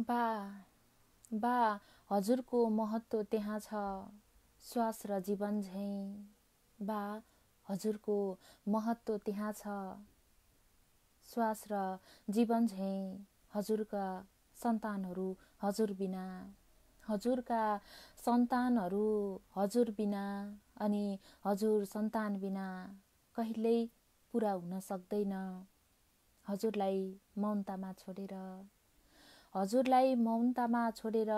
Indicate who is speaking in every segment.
Speaker 1: बा बा हजुरको महत्त्व त्यहाँ छ, श्वास र जीवन झैँ। बा हजुरको महत्त्व त्यहाँ छ, श्वास र जीवन झैँ। हजुरका सन्तानहरू हजुर बिना, हजुरका सन्तानहरू हजुर बिना अनि हजुर सन्तान बिना कहिल्यै पुरा हुन सक्दैन। हजुरलाई मौनतामा छोडेर, हजुरलाई मौनतामा छोडेर,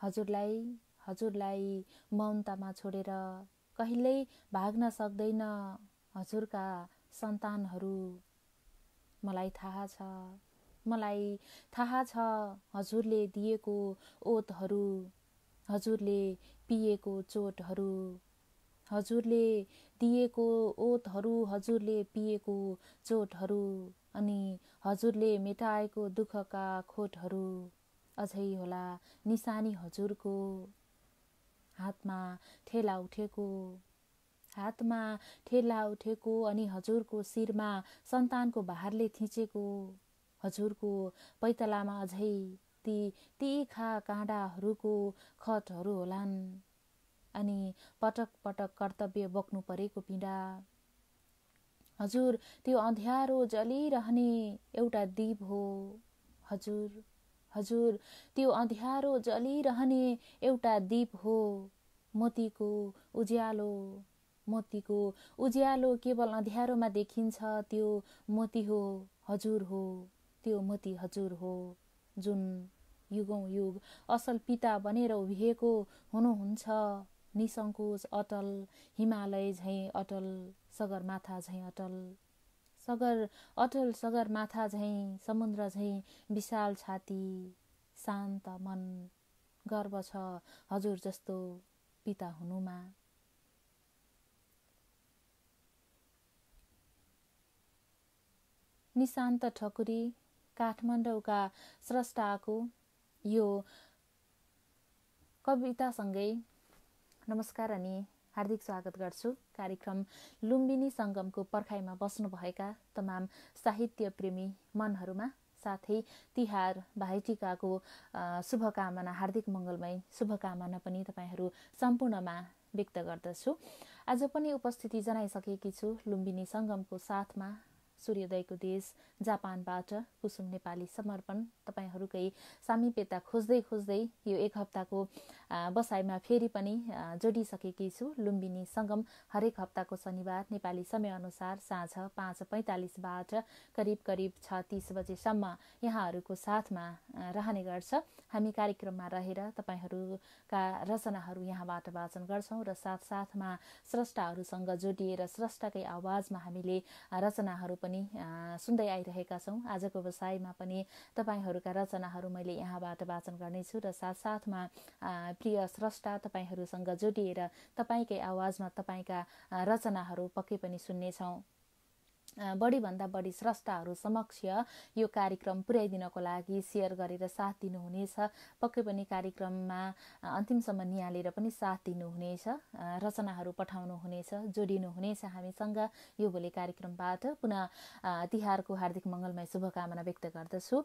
Speaker 1: हजुरलाई मौनतामा छोडेर कहिल्यै भाग्न सक्दैन हजुरका सन्तानहरू। मलाई थाहा छ, मलाई थाहा छ हजुरले दिएको ओतहरू, हजुरले पिएको चोटहरू, हजुरले दिएको ओतहरू, हजुरले पिएको चोटहरू अनि हजुरले मेटाएको दुःखका खोटहरू अझै होला निशानी हजुरको। हातमा ठेला उठेको, हातमा ठेला उठेको अनि हजुरको शिरमा सन्तानको भारले थिचेको। हजुरको पैतलामा अझै ती तीखा काँडाहरूको खटहरू होलान् अनि पटक पटक कर्तव्य बोक्नु परेको पीडा। हजुर त्यो अँध्यारो जलिरहने एउटा दीप हो। हजुर त्यो अँध्यारो जलिरहने एउटा दीप हो। मोतीको उज्यालो, मोतीको उज्यालो केवल अँध्यारोमा देखिन्छ। त्यो मोती हो, हजुर हो, त्यो मोती हजुर हो, जुन युगौं युग असल पिता बनेर उभिएको हुनुहुन्छ। निसङ्कोच अटल, हिमालय झैँ अटल, सगरमाथा झैँ अटल, अटल सगरमाथा झैँ, समुद्र झैँ विशाल छाती, शान्त मन। गर्व छ हजुर जस्तो पिता हुनुमा। निशान्त ठकुरी, काठमाडौँका स्रष्टाको यो कवितासँगै नमस्कार अनि हार्दिक स्वागत गर्छु। कार्यक्रम लुम्बिनी सङ्गमको पर्खाइमा बस्नुभएका तमाम साहित्य प्रेमी मनहरूमा, साथै तिहार भाइटिकाको शुभकामना, हार्दिक मङ्गलमय शुभकामना पनि तपाईहरू सम्पूर्णमा व्यक्त गर्दछु। आज पनि उपस्थिति जनाइसकेकी छु लुम्बिनी सङ्गमको साथमा। सूर्योदयको देश जापानबाट कुसुम नेपाली समर्पण तपाईहरूकै सामिप्यता खोज्दै खोज्दै यो एक हप्ताको बसाइमा फेरि पनि जोडिसकेकी छु। लुम्बिनी सङ्गम हरेक हप्ताको शनिबार नेपाली समयअनुसार साँझ 5:45बाट करिब 6:30 बजेसम्म यहाँहरूको साथमा रहने गर्छ। हामी कार्यक्रममा रहेर तपाईहरूका रचनाहरू यहाँबाट वाचन गर्छौँ र साथसाथमा स्रष्टाहरूसँग जोडिएर स्रष्टाकै आवाजमा हामीले रचनाहरू पनि सुन्दै आइरहेका छौँ। आजको बसाइमा पनि तपाईहरूका रचनाहरू मैले यहाँबाट वाचन गर्नेछु र साथसाथमा प्रिय स्रष्टा तपाईहरूसँग जोडिएर तपाईँकै आवाजमा तपाईँका रचनाहरू पक्कै पनि सुन्नेछौँ। बढीभन्दा बढी स्रष्टाहरू समक्ष यो कार्यक्रम पुर्याइदिनको लागि सेयर गरेर साथ दिनुहुनेछ। पक्कै पनि कार्यक्रममा अन्तिमसम्म निहालेर पनि साथ दिनुहुनेछ, रचनाहरू पठाउनुहुनेछ, जोडिनुहुनेछ हामीसँग। यो भोलि कार्यक्रमबाट पुनः तिहारको हार्दिक मङ्गलमय शुभकामना व्यक्त गर्दछु।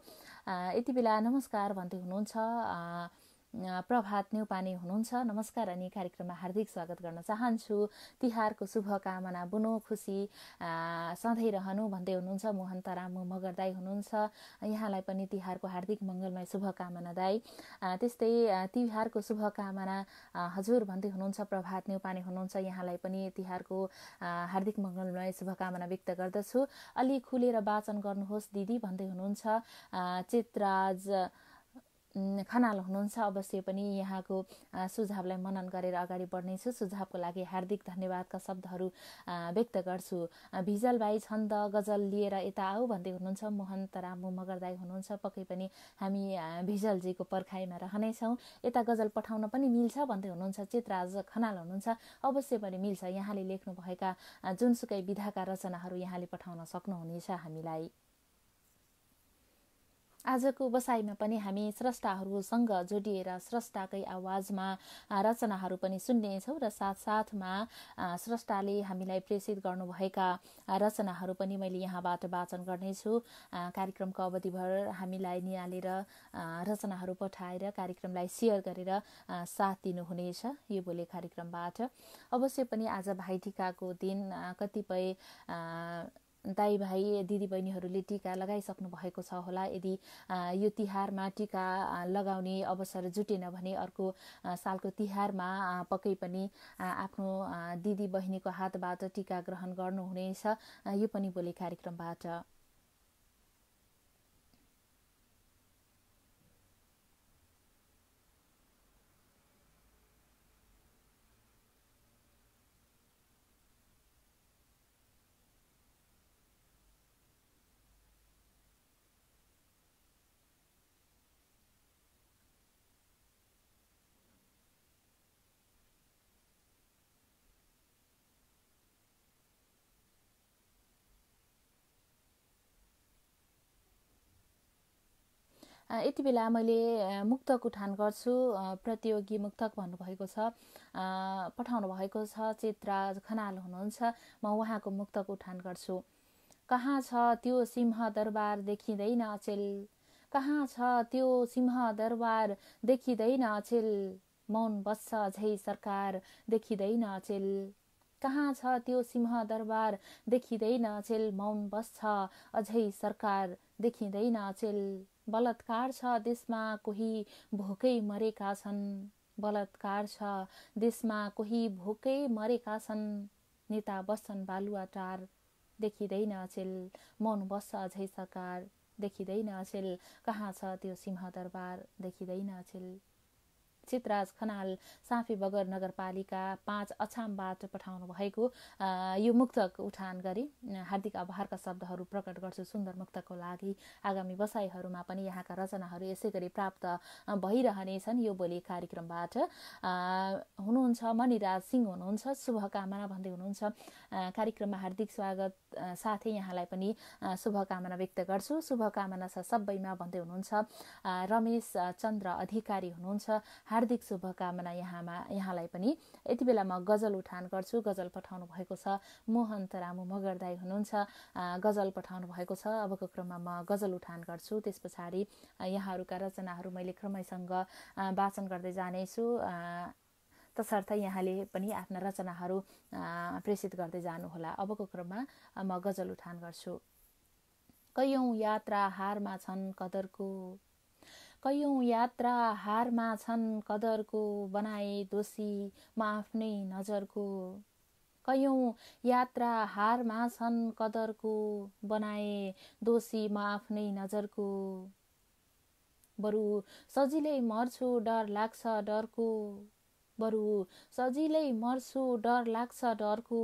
Speaker 1: यति बेला नमस्कार भन्दै हुनुहुन्छ प्रभात न्यौपाने हुनुहुन्छ। नमस्कार अनि कार्यक्रममा हार्दिक स्वागत गर्न चाहन्छु। तिहारको शुभकामना बुनो खुसी सधैँ रहनु भन्दै हुनुहुन्छ मोहन तरामु मगर दाई हुनुहुन्छ। यहाँलाई पनि तिहारको हार्दिक मङ्गलमय शुभकामना दाई। त्यस्तै तिहारको शुभकामना हजुर भन्दै हुनुहुन्छ प्रभात न्यौपाने हुनुहुन्छ। यहाँलाई पनि तिहारको हार्दिक मङ्गलमय शुभकामना व्यक्त गर्दछु। अलि खुलेर वाचन गर्नुहोस् दिदी भन्दै हुनुहुन्छ चितराज खनाल हुनुहुन्छ। अवश्य पनि यहाँको सुझावलाई मनन गरेर अगाडि बढ्नेछु। सुझावको लागि हार्दिक धन्यवादका शब्दहरू व्यक्त गर्छु। भिजल भाइ छन्द गजल लिएर यता आऊ भन्दै हुनुहुन्छ मोहन तरामु मगरदाई हुनुहुन्छ। पक्कै पनि हामी भिजलजीको पर्खाइमा रहनेछौँ। यता गजल पठाउन पनि मिल्छ भन्दै हुनुहुन्छ चितराज खनाल हुनुहुन्छ। अवश्य पनि मिल्छ। यहाँले लेख्नुभएका जुनसुकै विधाका रचनाहरू यहाँले पठाउन सक्नुहुनेछ हामीलाई। आजको बसाइमा पनि हामी स्रष्टाहरूसँग जोडिएर स्रष्टाकै आवाजमा रचनाहरू पनि सुन्नेछौँ र साथसाथमा स्रष्टाले हामीलाई प्रेषित गर्नुभएका रचनाहरू पनि मैले यहाँबाट वाचन गर्नेछु। कार्यक्रमको अवधिभर हामीलाई निहालेर रचनाहरू पठाएर कार्यक्रमलाई सेयर गरेर साथ दिनुहुनेछ यो बोले कार्यक्रमबाट। अवश्य पनि आज भाइटिकाको दिन कतिपय दाइ भाइ दिदीबहिनीहरूले टिका लगाइसक्नु भएको छ होला। यदि यो तिहारमा टिका लगाउने अवसर जुटेन भने अर्को सालको तिहारमा पक्कै पनि आफ्नो दिदी बहिनीको हातबाट टिका ग्रहण गर्नुहुनेछ। यो पनि बोले कार्यक्रमबाट। यति बेला मैले मुक्तक उठान गर्छु। प्रतियोगी मुक्तक भन्नुभएको छ, पठाउनु भएको छ चित्रा खनाल हुनुहुन्छ। म उहाँको मुक्तक उठान गर्छु। कहाँ छ त्यो सिंह दरबार देखिँदैन अचेल, कहाँ छ त्यो सिंह दरबार देखिँदैन अचेल, मौन बस्छ अझै सरकार देखिँदैन अचेल। कहाँ छ त्यो सिंह दरबार देखिँदैन अचेल, मौन बस्छ अझै सरकार देखिँदैन अचेल। बलात्कार छ देशमा कोही भोकै मरेका छन्, बलात्कार छ देशमा कोही भोकै मरेका छन्। नेता बस्छन् बालुवाटार देखिँदैन अचेल, मौन बस्छ अझै सरकार देखिँदैन अचेल। कहाँ छ त्यो सिंह दरबार देखिँदैन अचेल। चित्राज खनाल साँफे बगर नगरपालिका 5 अछामबाट पठाउनु भएको यो मुक्तक उठान गरी हार्दिक आभारका शब्दहरू प्रकट गर्छु सुन्दर मुक्तको लागि। आगामी बसाइहरूमा पनि यहाँका रचनाहरू यसै गरी प्राप्त भइरहनेछन् यो बोली कार्यक्रमबाट। हुनुहुन्छ मणिराज सिंह हुनुहुन्छ, शुभकामना भन्दै हुनुहुन्छ। कार्यक्रममा हार्दिक स्वागत साथै यहाँलाई पनि शुभकामना व्यक्त गर्छु। शुभकामना छ सबैमा भन्दै हुनुहुन्छ। रमेश चन्द्र अधिकारी हुनुहुन्छ, हार्दिक शुभकामना यहाँलाई पनि। यति बेला म गजल उठान गर्छु। गजल पठाउनु भएको छ मोहन तरामु मगरदाई हुनुहुन्छ, गजल पठाउनु भएको छ। अबको क्रममा म गजल उठान गर्छु, त्यस पछाडि यहाँहरूका रचनाहरू मैले क्रमैसँग वाचन गर्दै जानेछु। तसर्थ यहाँले पनि आफ्ना रचनाहरू प्रेषित गर्दै जानुहोला। अबको क्रममा म गजल उठान गर्छु। कैयौं यात्रा हारमा छन् कदरको, कैयौं यात्रा हारमा छन् कदरको, बनाए दोषी म आफ्नै नजरको। कैयौं यात्रा हारमा छन् कदरको, बनाए दोषी म आफ्नै नजरको। बरु सजिलै मर्छु डर लाग्छ डरको, बरु सजिलै मर्छु डर लाग्छ डरको।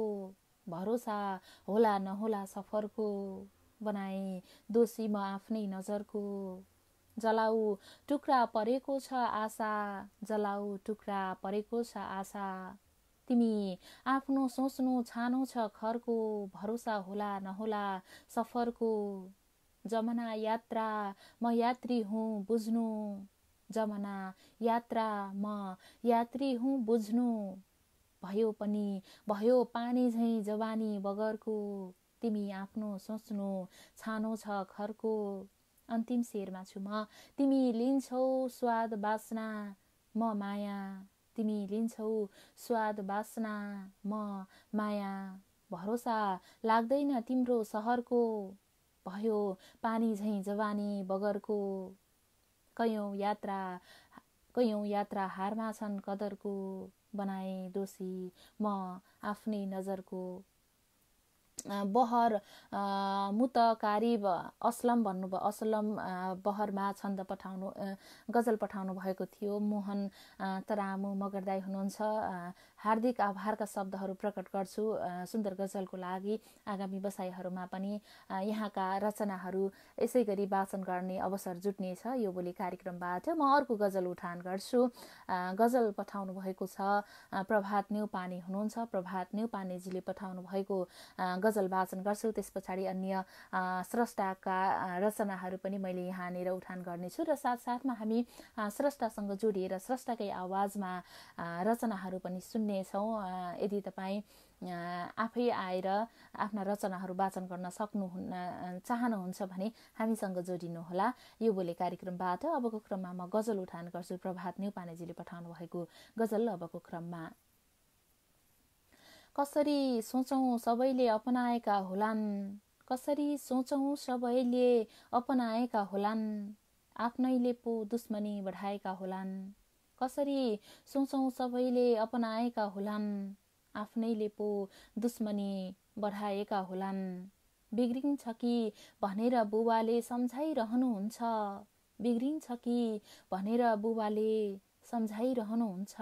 Speaker 1: भरोसा होला नहोला सफरको, बनाए दोषी म आफ्नै नजरको। जलाउ टुक्रा परेको छ आशा, जलाउ टुक्रा परेको छ आशा। तिमी आफ्नो सोच्नु छानो छ खरको, भरोसा होला नहोला सफरको। जमना यात्रा म यात्री हुँ बुझ्नु, जमना यात्रा म यात्री हुँ बुझ्नु। भयो पानी झैँ जवानी बगरको, तिमी आफ्नो सोच्नु छानो छ खरको। अन्तिम शेरमा छु म, तिमी लिन्छौ स्वाद बासना म माया, तिमी लिन्छौ स्वाद बासना म माया। भरोसा लाग्दैन तिम्रो सहरको, भयो पानी झैँ जवानी बगरको। कैयौं यात्रा हारमा छन् कदरको, बनाए दोषी म आफ्नै नजरको। बहर मुतकारिब असलम भन्नुभयो, असलम बहरमा छन्द गजल पठाउनु भएको थियो। मोहन तरामु मगरदाई हुनुहुन्छ, हार्दिक आभारका शब्दहरू प्रकट गर्छु सुन्दर गजलको लागि। आगामी बसाइहरूमा पनि यहाँका रचनाहरू यसै गरी वाचन गर्ने अवसर जुट्नेछ। यो बोली कार्यक्रमबाट म अर्को गजल उठान गर्छु। गजल पठाउनु भएको छ प्रभात न्यौपाने हुनुहुन्छ। प्रभात न्यौपानेजीले पठाउनु भएको गजल वाचन गर्छु। त्यस पछाडि अन्य स्रष्टाका रचनाहरू पनि मैले यहाँनिर उठान गर्नेछु र साथसाथमा हामी स्रष्टासँग जोडिएर स्रष्टाकै आवाजमा रचनाहरू पनि सुन्नेछौँ। यदि तपाईँ आफै आएर आफ्ना रचनाहरू वाचन गर्न चाहनुहुन्छ भने हामीसँग जोडिनुहोला। यो बोले कार्यक्रमबाट अबको क्रममा म गजल उठान गर्छु। प्रभात न्यौपानेजीले पठाउनु भएको गजल अबको क्रममा। कसरी सोचौँ सबैले अपनाएका होलान्, कसरी सोचौँ सबैले अपनाएका होलान्, आफ्नैले पो दुश्मनी बढाएका होलान्। कसरी सोचौँ सबैले अपनाएका होलान्, आफ्नैले पो दुश्मनी बढाएका होलान्। बिग्रिन्छ कि भनेर बुबाले सम्झाइरहनुहुन्छ, बिग्रिन्छ कि भनेर बुबाले सम्झाइरहनुहुन्छ।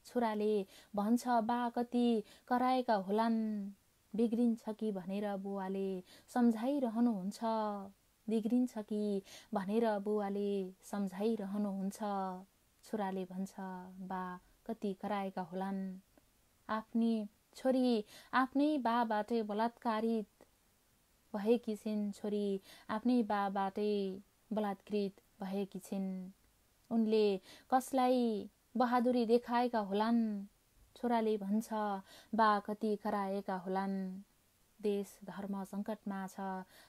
Speaker 1: छोराले भन्छ बा कति कराएका होलान्, बिग्रिन्छ कि भनेर बुवाले सम्झाइरहनुहुन्छ, बिग्रिन्छ कि भनेर बुवाले सम्झाइरहनुहुन्छ। छोराले भन्छ बा कति कराएका होलान्। आफ्नी छोरी आफ्नै बाबाटै बलात्कारित भएकी छिन्, छोरी आफ्नै बाबाटै बलात्कृत भएकी छिन्। उनले कसलाई बहादुरी देखाएका होलान्। छोराले भन्छ बा कति कराएका होलान्। देश धर्म सङ्कटमा छ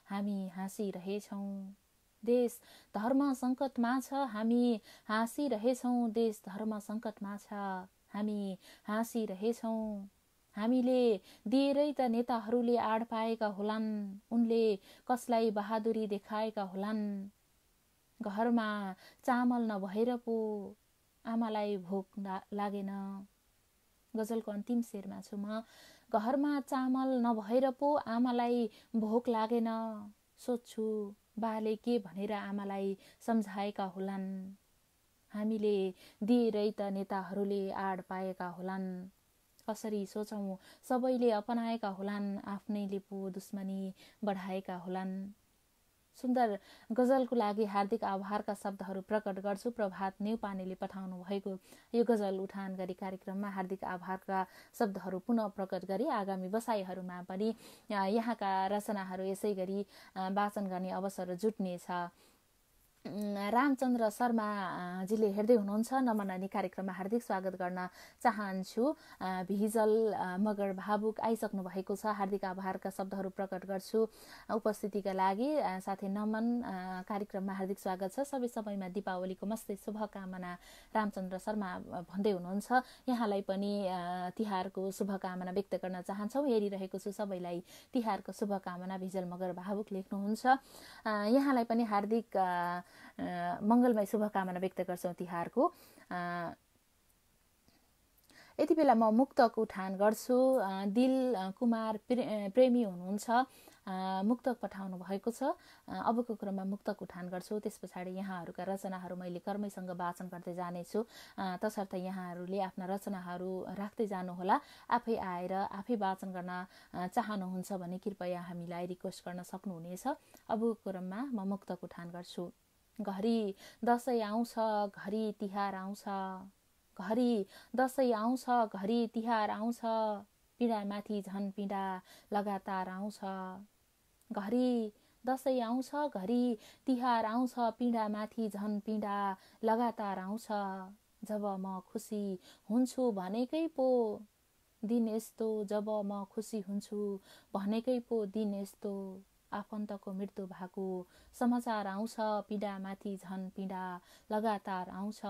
Speaker 1: हामी हाँसिरहेछौँ, देश धर्म सङ्कटमा छ हामी हाँसिरहेछौँ, देश धर्म सङ्कटमा छ हामी हाँसिरहेछौँ। हामीले दिएरै त नेताहरूले आड पाएका होलान्, उनले कसलाई बहादुरी देखाएका होलान्। घरमा चामल नभएर पो आमालाई भोक लागेन। गजलको अन्तिम शेरमा छु म। घरमा चामल नभएर पो आमालाई भोक लागेन। सोध्छु बाले के भनेर आमालाई सम्झाएका होलान्। हामीले दिएरै त नेताहरूले आड पाएका होलान्। कसरी सोचौँ सबैले अपनाएका होलान्, आफ्नैले पो दुश्मनी बढाएका होलान्। सुन्दर गजलको लागि हार्दिक आभारका शब्दहरू प्रकट गर्छु। प्रभात न्यौपानेले पठाउनु भएको यो गजल उठान गरी कार्यक्रममा हार्दिक आभारका शब्दहरू पुनः प्रकट गरी आगामी बसाइहरूमा पनि यहाँका रचनाहरू यसै गरी वाचन गर्ने अवसर जुट्नेछ। रामचन्द्र शर्माजीले हेर्दै हुनुहुन्छ। नमननी कार्यक्रममा हार्दिक स्वागत गर्न चाहन्छु। भिजल मगर भावुक आइसक्नु भएको छ। हार्दिक आभारका शब्दहरू प्रकट गर्छु उपस्थितिका लागि। साथै नमन कार्यक्रममा हार्दिक स्वागत छ। सबै समयमा दीपावलीको मस्तै शुभकामना रामचन्द्र शर्मा भन्दै हुनुहुन्छ। यहाँलाई पनि तिहारको शुभकामना व्यक्त गर्न चाहन्छौँ। हेरिरहेको छु सबैलाई तिहारको शुभकामना भिजल मगर भावुक लेख्नुहुन्छ। यहाँलाई पनि हार्दिक मङ्गलमय शुभकामना व्यक्त गर्छौँ तिहारको। यति बेला म मुक्तक उठान गर्छु। दिल कुमार प्रेमी हुनुहुन्छ, मुक्तक पठाउनु भएको छ। अबको क्रममा मुक्तक उठान गर्छु। त्यस पछाडि यहाँहरूका रचनाहरू मैले कर्मैसँग वाचन गर्दै जानेछु। तसर्थ यहाँहरूले आफ्ना रचनाहरू राख्दै जानुहोला। आफै आएर आफै वाचन गर्न चाहनुहुन्छ भने कृपया हामीलाई रिक्वेस्ट गर्न सक्नुहुनेछ। अबको क्रममा म मुक्तक उठान गर्छु। घरि दसैँ आउँछ, घरि तिहार आउँछ, घरि दसैँ आउँछ, घरि तिहार आउँछ, पीडामाथि झन् पीडा लगातार आउँछ। घरि दसैँ आउँछ, घरि तिहार आउँछ, पीडामाथि झन् पीडा लगातार आउँछ। जब म खुसी हुन्छु भनेकै पो दिन यस्तो, जब म खुसी हुन्छु भनेकै पो दिन यस्तो। आफन्तको मृत्यु भएको समाचार आउँछ, पीडामाथि झन् पीडा लगातार आउँछ।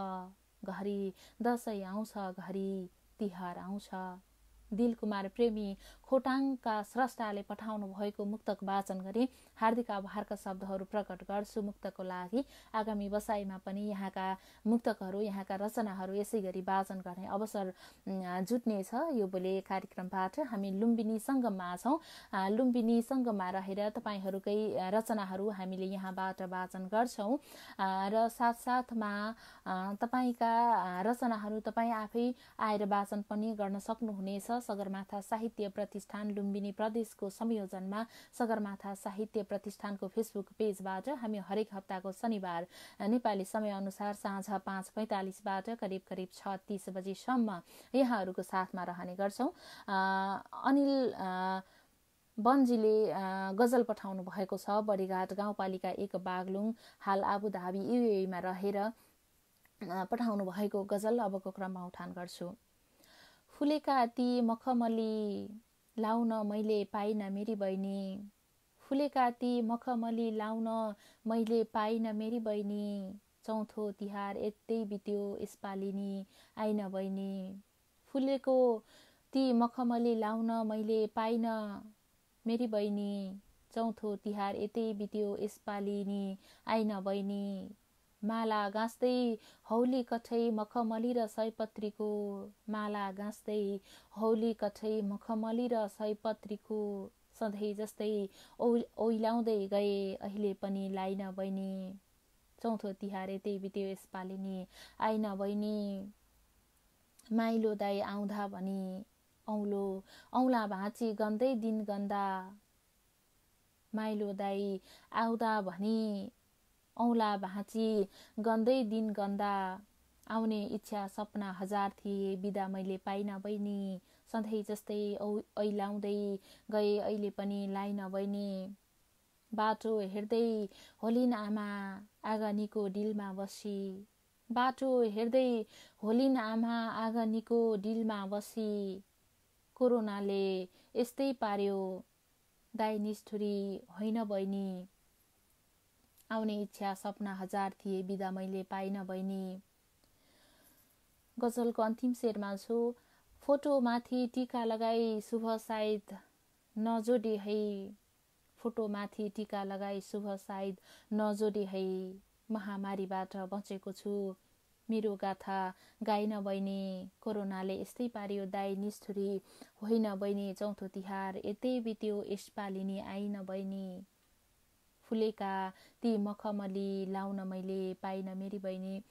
Speaker 1: घरि दसैँ आउँछ, घरि तिहार आउँछ। दिलकुमार प्रेमी खोटाङका स्रष्टाले पठाउनु भएको मुक्तक वाचन गरी हार्दिक आभारका शब्दहरू प्रकट गर्छु। मुक्तको लागि आगामी बसाइमा पनि यहाँका मुक्तकहरू, यहाँका रचनाहरू यसै गरी वाचन गर्ने अवसर जुट्नेछ। यो बोले कार्यक्रमबाट हामी लुम्बिनी सङ्गममा छौँ। लुम्बिनी सङ्गममा रहेर तपाईँहरूकै रचनाहरू हामीले यहाँबाट वाचन गर्छौँ र साथसाथमा तपाईँका रचनाहरू तपाईँ आफै आएर वाचन पनि गर्न सक्नुहुनेछ। सगरमाथा साहित्य प्रतिष्ठान लुम्बिनी प्रदेशको संयोजनमा सगरमाथा साहित्य प्रतिष्ठानको फेसबुक पेजबाट हामी हरेक हप्ताको शनिबार नेपाली समयअनुसार साँझ 5:45बाट करिब 6:30 बजेसम्म यहाँहरूको साथमा रहने गर्छौँ। अनिल बनजीले गजल पठाउनु भएको छ। बडीघाट गाउँपालिका 1 बागलुङ, हाल आबुधाबी युएईमा रहेर पठाउनु भएको गजल अबको क्रममा उठान गर्छु। फुलेका ती मखमली लाउन मैले पाइन मेरी बहिनी, फुलेका ती मखमली लाउन मैले पाइन मेरी बहिनी, चौथो तिहार यतै बित्यो यसपालि नि आइन बहिनी, फुलेको ती मखमली लाउन मैले पाइन मेरी बहिनी, चौथो तिहार यतै बित्यो यसपालि नि आइन बहिनी, माला गाँस्दै हौली कठै मखमली र सयपत्रीको, माला गाँस्दै हौली कठै मखमली र सयपत्रीको, सधैँ जस्तै ओइलाउँदै गए अहिले पनि लाइन बहिनी, चौथो तिहार यतै बित्यो यसपालि नि आइन बहिनी, माइलो दाई आउँदा भनी औला भाँची गन्दै दिन गन्दा, माइलो दाई आउँदा भनी औला भाँची गन्दै दिन गन्दा, आउने इच्छा सपना हजार थिए बिदा मैले पाइन बहिनी, सधैँ जस्तै ऐलाउँदै गए अहिले पनि लाइन बहिनी, बाटो हेर्दै होलिन आमा आँगनीको डिलमा बसी, बाटो हेर्दै होलिन आमा आँगनीको डिलमा बसी, कोरोनाले यस्तै पार्यो दाइ निष्ठुरी होइन बहिनी, आउने इच्छा सपना हजार थिए बिदा मैले पाइन बहिनी। गजलको अन्तिम शेरमा छु। फोटोमाथि टीका लगाई शुभ सायद नजोडी है, फोटोमाथि टीका लगाई शुभ सायद नजोडी है, महामारीबाट बचेको छु मेरो गाथा गाइन बहिनी, कोरोनाले यस्तै पार्यो दाइ निष्ठुरी होइन बहिनी, चौथो तिहार यतै बित्यो यसपालि नि आइन बहिनी, फुलेका ती मखमली लाउन मैले पाइन मेरी बहिनी।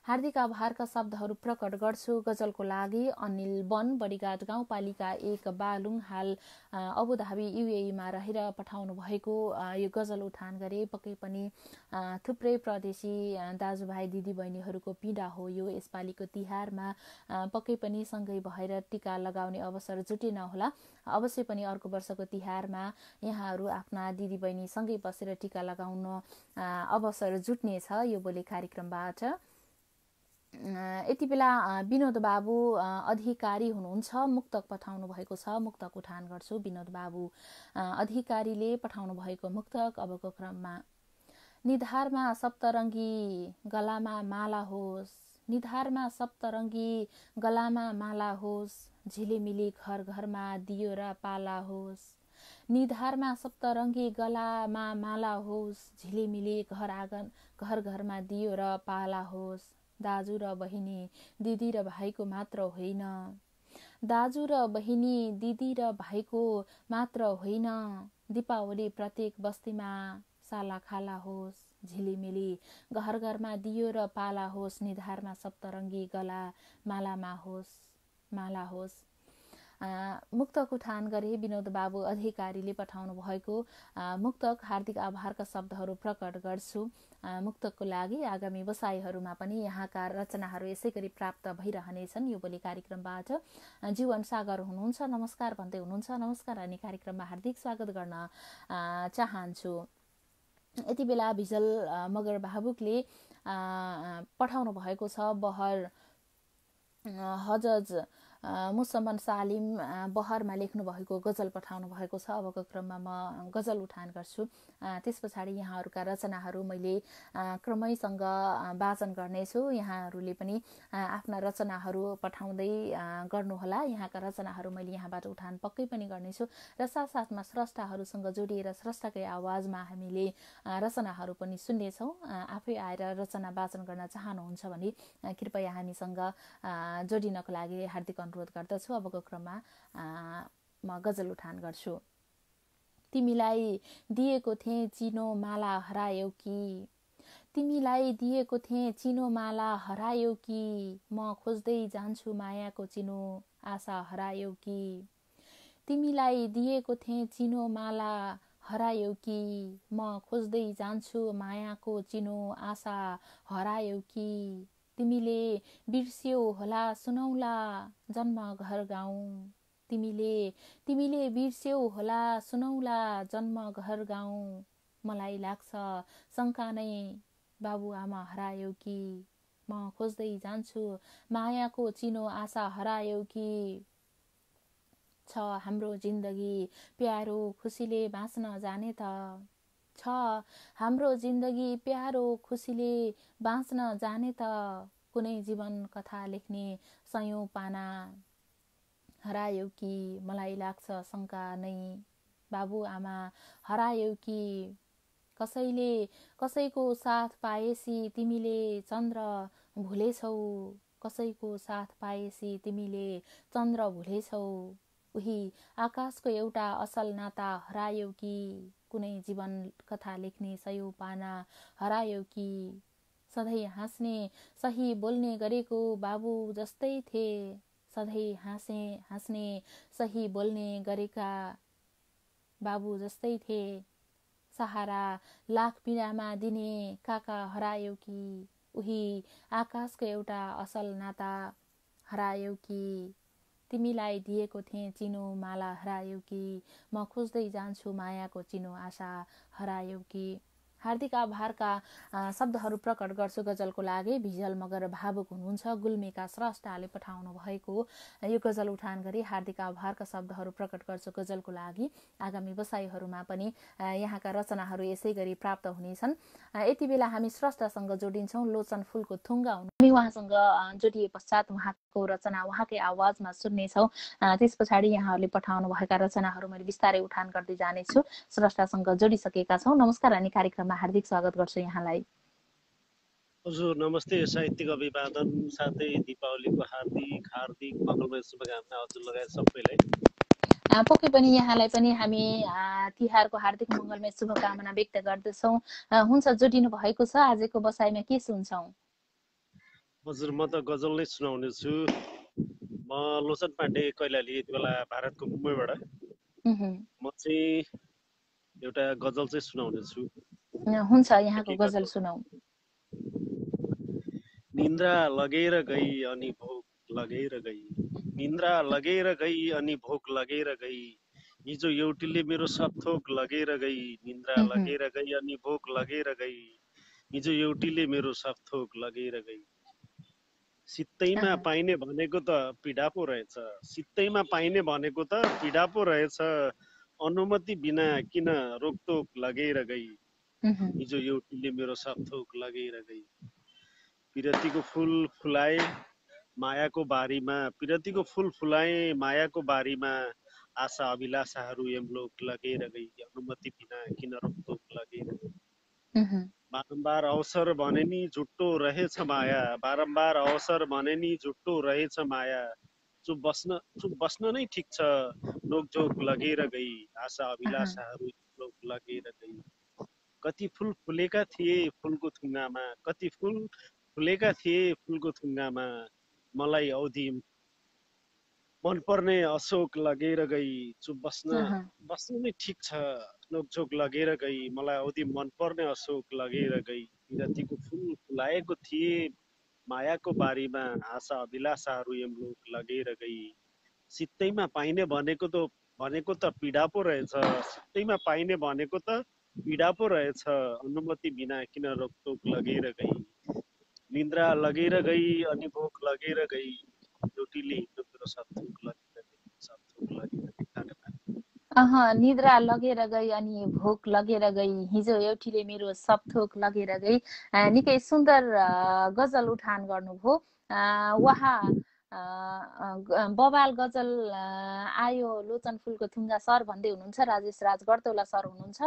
Speaker 1: हार्दिक आभारका शब्दहरू प्रकट गर्छु गजलको लागि अनिल वन, बडीघाट गाउँपालिका 1 बागलुङ, हाल अबुधाबी युएईमा रहेर पठाउनु भएको यो गजल उठान गरे। पक्कै पनि थुप्रै प्रदेशी दाजुभाइ दिदीबहिनीहरूको पीडा हो यो। यसपालिको तिहारमा पक्कै पनि सँगै भएर टीका लगाउने अवसर जुटेन होला। अवश्य पनि अर्को वर्षको तिहारमा यहाँहरू आफ्ना दिदीबहिनी सँगै बसेर टीका लगाउन अवसर जुट्नेछ यो बोली कार्यक्रमबाट। यति बेला विनोद बाबु अधिकारी हुनुहुन्छ, मुक्तक पठाउनु भएको छ। मुक्तक उठान गर्छु। विनोद बाबु अधिकारीले पठाउनु भएको मुक्तक अबको क्रममा। निधारमा सप्तरङ्गी गलामा माला होस्, निधारमा सप्तरङ्गी गलामा माला होस्, झिलिमिली घर घरमा दियो र पाला होस्, निधारमा सप्तरङ्गी गलामा माला होस्, झिलिमिली घर घरमा दियो र पाला होस्, दाजु र बहिनी दिदी र भाइको मात्र होइन, दाजु र बहिनी दिदी र भाइको मात्र होइन, दीपावली प्रत्येक बस्तीमा साला खाला होस्, झिलिमिली घर घरमा दियो र पाला होस्, निधारमा सप्तरङ्गी गला मालामा होस् माला होस्। मुक्तक उठान गरे विनोद बाबु अधिकारीले पठाउनु भएको मुक्तक। हार्दिक आभारका शब्दहरू प्रकट गर्छु मुक्तकको लागि। आगामी बसाइहरूमा पनि यहाँका रचनाहरू यसै गरी प्राप्त भइरहनेछन् यो बोली कार्यक्रमबाट। जीवन सागर हुनुहुन्छ, नमस्कार भन्दै हुनुहुन्छ। नमस्कार अनि कार्यक्रममा हार्दिक स्वागत गर्न चाहन्छु। यति बेला भिजल मगर बाबुकले पठाउनु भएको छ बहर हजज मुसम्मन सालिम बहरमा लेख्नुभएको गजल पठाउनु भएको छ। अबको क्रममा म गजल उठान गर्छु। त्यस पछाडि यहाँहरूका रचनाहरू मैले क्रमैसँग वाचन गर्नेछु। यहाँहरूले पनि आफ्ना रचनाहरू पठाउँदै गर्नुहोला। यहाँका रचनाहरू मैले यहाँबाट उठान पक्कै पनि गर्नेछु र साथसाथमा स्रष्टाहरूसँग जोडिएर स्रष्टाकै आवाजमा हामीले रचनाहरू पनि सुन्नेछौँ। आफै आएर रचना वाचन गर्न चाहनुहुन्छ भने कृपया हामीसँग जोडिनको लागि हार्दिक अनुरोध गर्दछु। अबको क्रममा म गजल उठान गर्छु। तिमीलाई दिएको थिएँ चिनो माला हरायौ कि, तिमीलाई दिएको थिएँ चिनो माला हरायौ कि, म खोज्दै जान्छु मायाको चिनो आशा हरायौ कि, तिमीलाई दिएको थिएँ चिनो माला हरायौ कि, म खोज्दै जान्छु मायाको चिनो आशा हरायौ कि, तिमीले बिर्स्यौ होला सुनौला जन्म घर गाउँ, तिमीले बिर्स्यौ होला सुनौला जन्म घर गाउँ, मलाई लाग्छ शङ्का नै बाबुआमा हरायौ कि, म खोज्दै जान्छु मायाको चिनो आशा हरायौ कि, छ हाम्रो जिन्दगी प्यारो खुसीले बाँच्न जाने त, छ हाम्रो जिन्दगी प्यारो खुसीले बाँच्न जाने त, कुनै जीवन कथा लेख्ने सयौं पाना हरायौ कि, मलाई लाग्छ शङ्का नै बाबुआमा हरायौ कि, कसैले कसैको साथ पाएसी तिमीले चन्द्र भुलेछौ, कसैको साथ पाएसी तिमीले चन्द्र भुलेछौ, उही आकाशको एउटा असल नाता हरायौ कि, कुनै जीवन कथा लेख्ने सयौं पाना हरायौ कि, सधैँ हाँस्ने सही बोल्ने गरेको बाबु जस्तै थिए, सधैँ हाँस्ने सही बोल्ने गरेका बाबु जस्तै थिए, सहारा लाख पीडामा दिने काका हरायौ कि, उही आकाशको एउटा असल नाता हरायौ कि, तिमीलाई दिएको थिएँ चिनो माला हरायौ कि, म खोज्दै जान्छु मायाको चिनो आशा हरायौ कि। हार्दिक आभारका शब्दहरू प्रकट गर्छु गजलको लागि। भिजल मगर भावुक हुनुहुन्छ गुल्मेका स्रष्टाले पठाउनु भएको यो गजल उठान गरी हार्दिक आभारका शब्दहरू प्रकट गर्छु गजलको लागि। आगामी बसाइहरूमा पनि यहाँका रचनाहरू यसै गरी प्राप्त हुनेछन्। यति बेला हामी स्रष्टासँग जोडिन्छौँ। लोचन फुलको थुङ्गा हुनु हामी उहाँसँग जोडिए पश्चात उहाँको रचना उहाँकै आवाजमा सुन्नेछौँ। त्यस पछाडि यहाँहरूले पठाउनु भएका रचनाहरू मैले बिस्तारै उठान गर्दै जानेछु। स्रष्टासँग जोडिसकेका छौँ। नमस्कार अनि कार्यक्रममा हार्दिक स्वागत गर्छु यहाँलाई।
Speaker 2: हजुर नमस्ते। साहित्यिक अभिवादन साथै दीपावलीको हार्दिक मङ्गलमय शुभकामना हजुर लगायत सबैलाई।
Speaker 1: पक्कै पनि यहाँलाई पनि हामी तिहारको हार्दिक मङ्गलमय शुभकामना व्यक्त गर्दछौँ। हुन्छ, जोडिनु भएको छ। आजको बसाइमा के सुन्छौँ?
Speaker 2: हजुर म त गजल नै सुनाउने छु। म लोचन पाण्डे कैलाली, यति बेला भारतको मुम्बईबाट म चाहिँ एउटा गजल चाहिँ सुनाउने छु।
Speaker 1: हुन्छ, यहाँको गजल सुनाऊ।
Speaker 2: निन्द्रा लगेर गई अनि भोक लगेर गई, निन्द्रा लगेर गई अनि भोक लगेर गई, हिजो एउटीले मेरो सब थोक लगेर गई, निन्द्रा लगेर गई अनि भोक लगेर गई, हिजो एउटीले मेरो सब थोक लगेर गई। सित्तैमा पाइने भनेको त पीडा पो रहेछ, सित्तैमा पाइने भनेको त पीडा पो रहेछ, अनुमति बिना किन रोकटोक लगेर गई, हिजो एउटीले मेरो सब थोक लगेर गई। पिरतीको फुल फुलाए मायाको बारीमा, पिरतीको फुल फुलाए मायाको बारीमा, आशा अभिलाषाहरू यमलोक लगेर गई, अनुमति बिना किन रोकटोक लगेर गई। बारम्बार अवसर भने नि झुट्टो रहेछ माया, बारम्बार अवसर भने नि झुट्टो रहेछ माया, चुप बस्न नै ठिक छ, नोकझोक लगेर गई, आशा अभिलाषाहरू यमलोक लगेर गई। कति फुल फुलेका थिए फुलको थुङ्गामा, कति फुल फुलेका थिए फुलको थुङ्गामा, मलाई औधी मनपर्ने अशोक लगेर गई, चुप बस्न नै ठिक छ, नोकझोक लगेर गई, मलाई औधी मनपर्ने अशोक लगेर गई। पिरतीको फुल फुलाएको थिए मायाको बारीमा, आशा अभिलाषाहरू यमलोक लगेर गई। सित्तैमा पाइने भनेको त पीडा पो रहेछ, सित्तैमा पाइने भनेको त पीडा पो रहेछ, अनुमति बिना किन रोकटोक लगेर गई। निन्द्रा लगेर गई अनि भोक लगेर गई, एउटीले मेरो सपथोक लगेर गई सपथोक लगेर गई। धन्यवाद।
Speaker 1: निद्रा लगेर गई अनि भोक लगेर गई, हिजो एउटीले मेरो सपथोक लगेर गई। निकै सुन्दर गजल उठान गर्नुभयो। उहाँ बबाल गजल आयो लोचन फुलको थुङ्गा सर भन्दै हुनुहुन्छ। राजेश राज गर्तौला सर हुनुहुन्छ।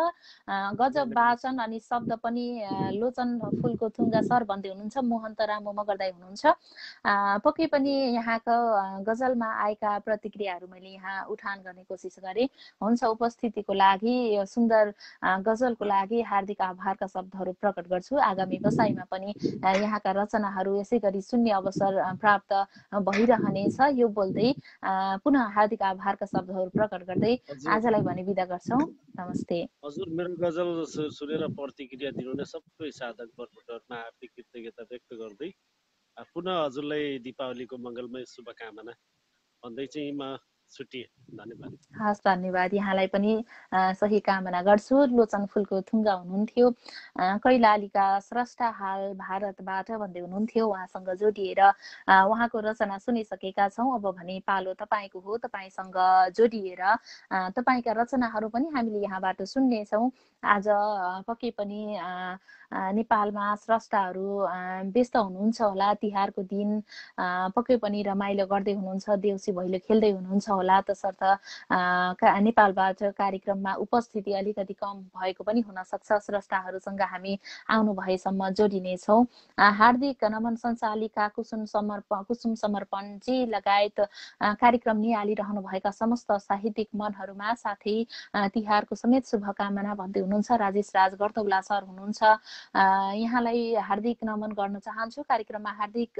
Speaker 1: गजब वाचन अनि शब्द पनि लोचन फुलको थुङ्गा सर भन्दै हुनुहुन्छ। मोहन्त रामो मगरदाई हुनुहुन्छ। पक्कै पनि यहाँको गजलमा आएका प्रतिक्रियाहरू मैले यहाँ उठान गर्ने कोसिस गरेँ। हुन्छ, उपस्थितिको लागि, सुन्दर गजलको लागि हार्दिक आभारका शब्दहरू प्रकट गर्छु। आगामी बसाइमा पनि यहाँका रचनाहरू यसै गरी सुन्ने अवसर प्राप्त भइरहनेछ। यो बोल्दै पुनः हार्दिक आभारका शब्दहरू प्रकट गर्दै आजलाई भने बिदा गर्छौँ। नमस्ते।
Speaker 2: हजुर, मेरो गजल सुनेर प्रतिक्रिया दिनुहुने सबै साधक वर्गमा हार्दिक कृतज्ञता व्यक्त गर्दै पुनः हजुरलाई दीपावलीको मङ्गलमय शुभकामना भन्दै चाहिँ म छुट्टिएँ। धन्यवाद।
Speaker 1: हस्, धन्यवाद। यहाँलाई पनि सही कामना गर्छु। लोचन फुलको थुङ्गा हुनुहुन्थ्यो। कैलालीका स्रष्टा हाल भारतबाट भन्दै हुनुहुन्थ्यो। उहाँसँग जोडिएर उहाँको रचना सुनिसकेका छौँ। अब भने पालो तपाईँको हो। तपाईँसँग जोडिएर तपाईँका रचनाहरू पनि हामीले यहाँबाट सुन्नेछौँ। आज पक्कै पनि नेपालमा स्रष्टाहरू व्यस्त हुनुहुन्छ होला। तिहारको दिन पक्कै पनि रमाइलो गर्दै हुनुहुन्छ। देउसी भैलो खेल्दै हुनुहुन्छ होला। तसर्थ नेपालबाट कार्यक्रममा उपस्थिति अलिकति कम भएको पनि हुनसक्छ। स्रष्टाहरूसँग हामी आउनु भएसम्म जोडिनेछौँ। हार्दिक नमन सञ्चालिका कुसुम समर्पणजी लगायत कार्यक्रम निहालिरहनु भएका समस्त साहित्यिक मनहरूमा, साथै तिहारको समेत शुभकामना भन्दै हुनुहुन्छ राजेश राज गर्तौला सर हुनुहुन्छ। यहाँलाई हार्दिक नमन गर्न चाहन्छु। कार्यक्रममा हार्दिक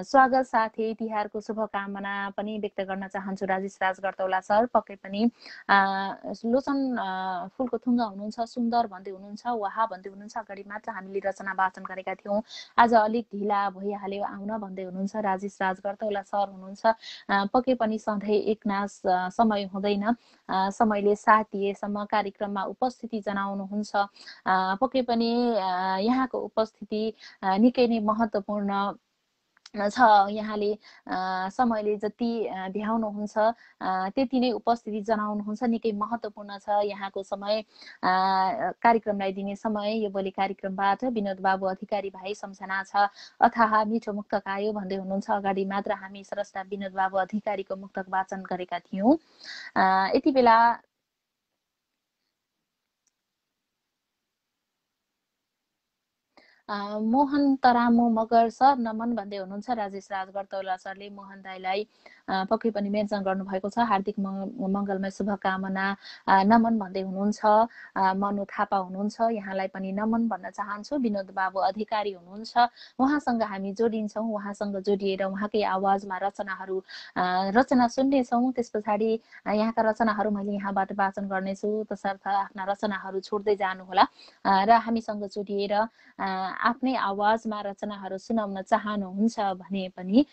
Speaker 1: स्वागत साथै तिहारको शुभकामना पनि व्यक्त गर्न चाहन्छु राजेश राज गर्तौला सर। पक्कै पनि लोचन फुलको थुङ्गा हुनुहुन्छ। सुन्दर भन्दै हुनुहुन्छ। वाह भन्दै हुनुहुन्छ। अगाडि मात्र हामीले रचना वाचन गरेका थियौँ। आज अलिक ढिला भइहाल्यो आउन भन्दै हुनुहुन्छ राजेश राज गर्तौला सर हुनुहुन्छ। पक्कै पनि सधैँ एकनास समय हुँदैन। समयले साथ दिएसम्म कार्यक्रममा उपस्थिति जनाउनुहुन्छ। पक्कै पनि यहाँको उपस्थिति निकै नै महत्त्वपूर्ण छ। यहाँले समयले जति भ्याउनुहुन्छ त्यति नै उपस्थिति जनाउनुहुन्छ। निकै महत्त्वपूर्ण छ यहाँको समय, कार्यक्रमलाई दिने समय। यो भोलि कार्यक्रमबाट विनोद बाबु अधिकारी भाइ सम्झना छ। अथाह मिठो मुक्तक आयो भन्दै हुनुहुन्छ। अगाडि मात्र हामी स्रष्टा विनोद बाबु अधिकारीको मुक्तक वाचन गरेका थियौँ। यति बेला मोहन तरामु मगर सर नमन भन्दै हुनुहुन्छ। राजेश राज गर्तौला सरले मोहन दाईलाई पक्कै पनि मेन्सन गर्नुभएको छ। हार्दिक मङ्गलमय शुभकामना नमन भन्दै हुनुहुन्छ। मनु थापा हुनुहुन्छ। यहाँलाई पनि नमन भन्न चाहन्छु। विनोद बाबु अधिकारी हुनुहुन्छ। उहाँसँग हामी जोडिन्छौँ। उहाँसँग जोडिएर उहाँकै आवाजमा रचना सुन्नेछौँ। त्यस पछाडि यहाँका रचनाहरू मैले यहाँबाट वाचन गर्नेछु। तसर्थ आफ्ना रचनाहरू छोड्दै जानुहोला र हामीसँग जोडिएर आफ्नै आवाजमा रचनाहरू सुनाउन चाहनुहुन्छ भने पनि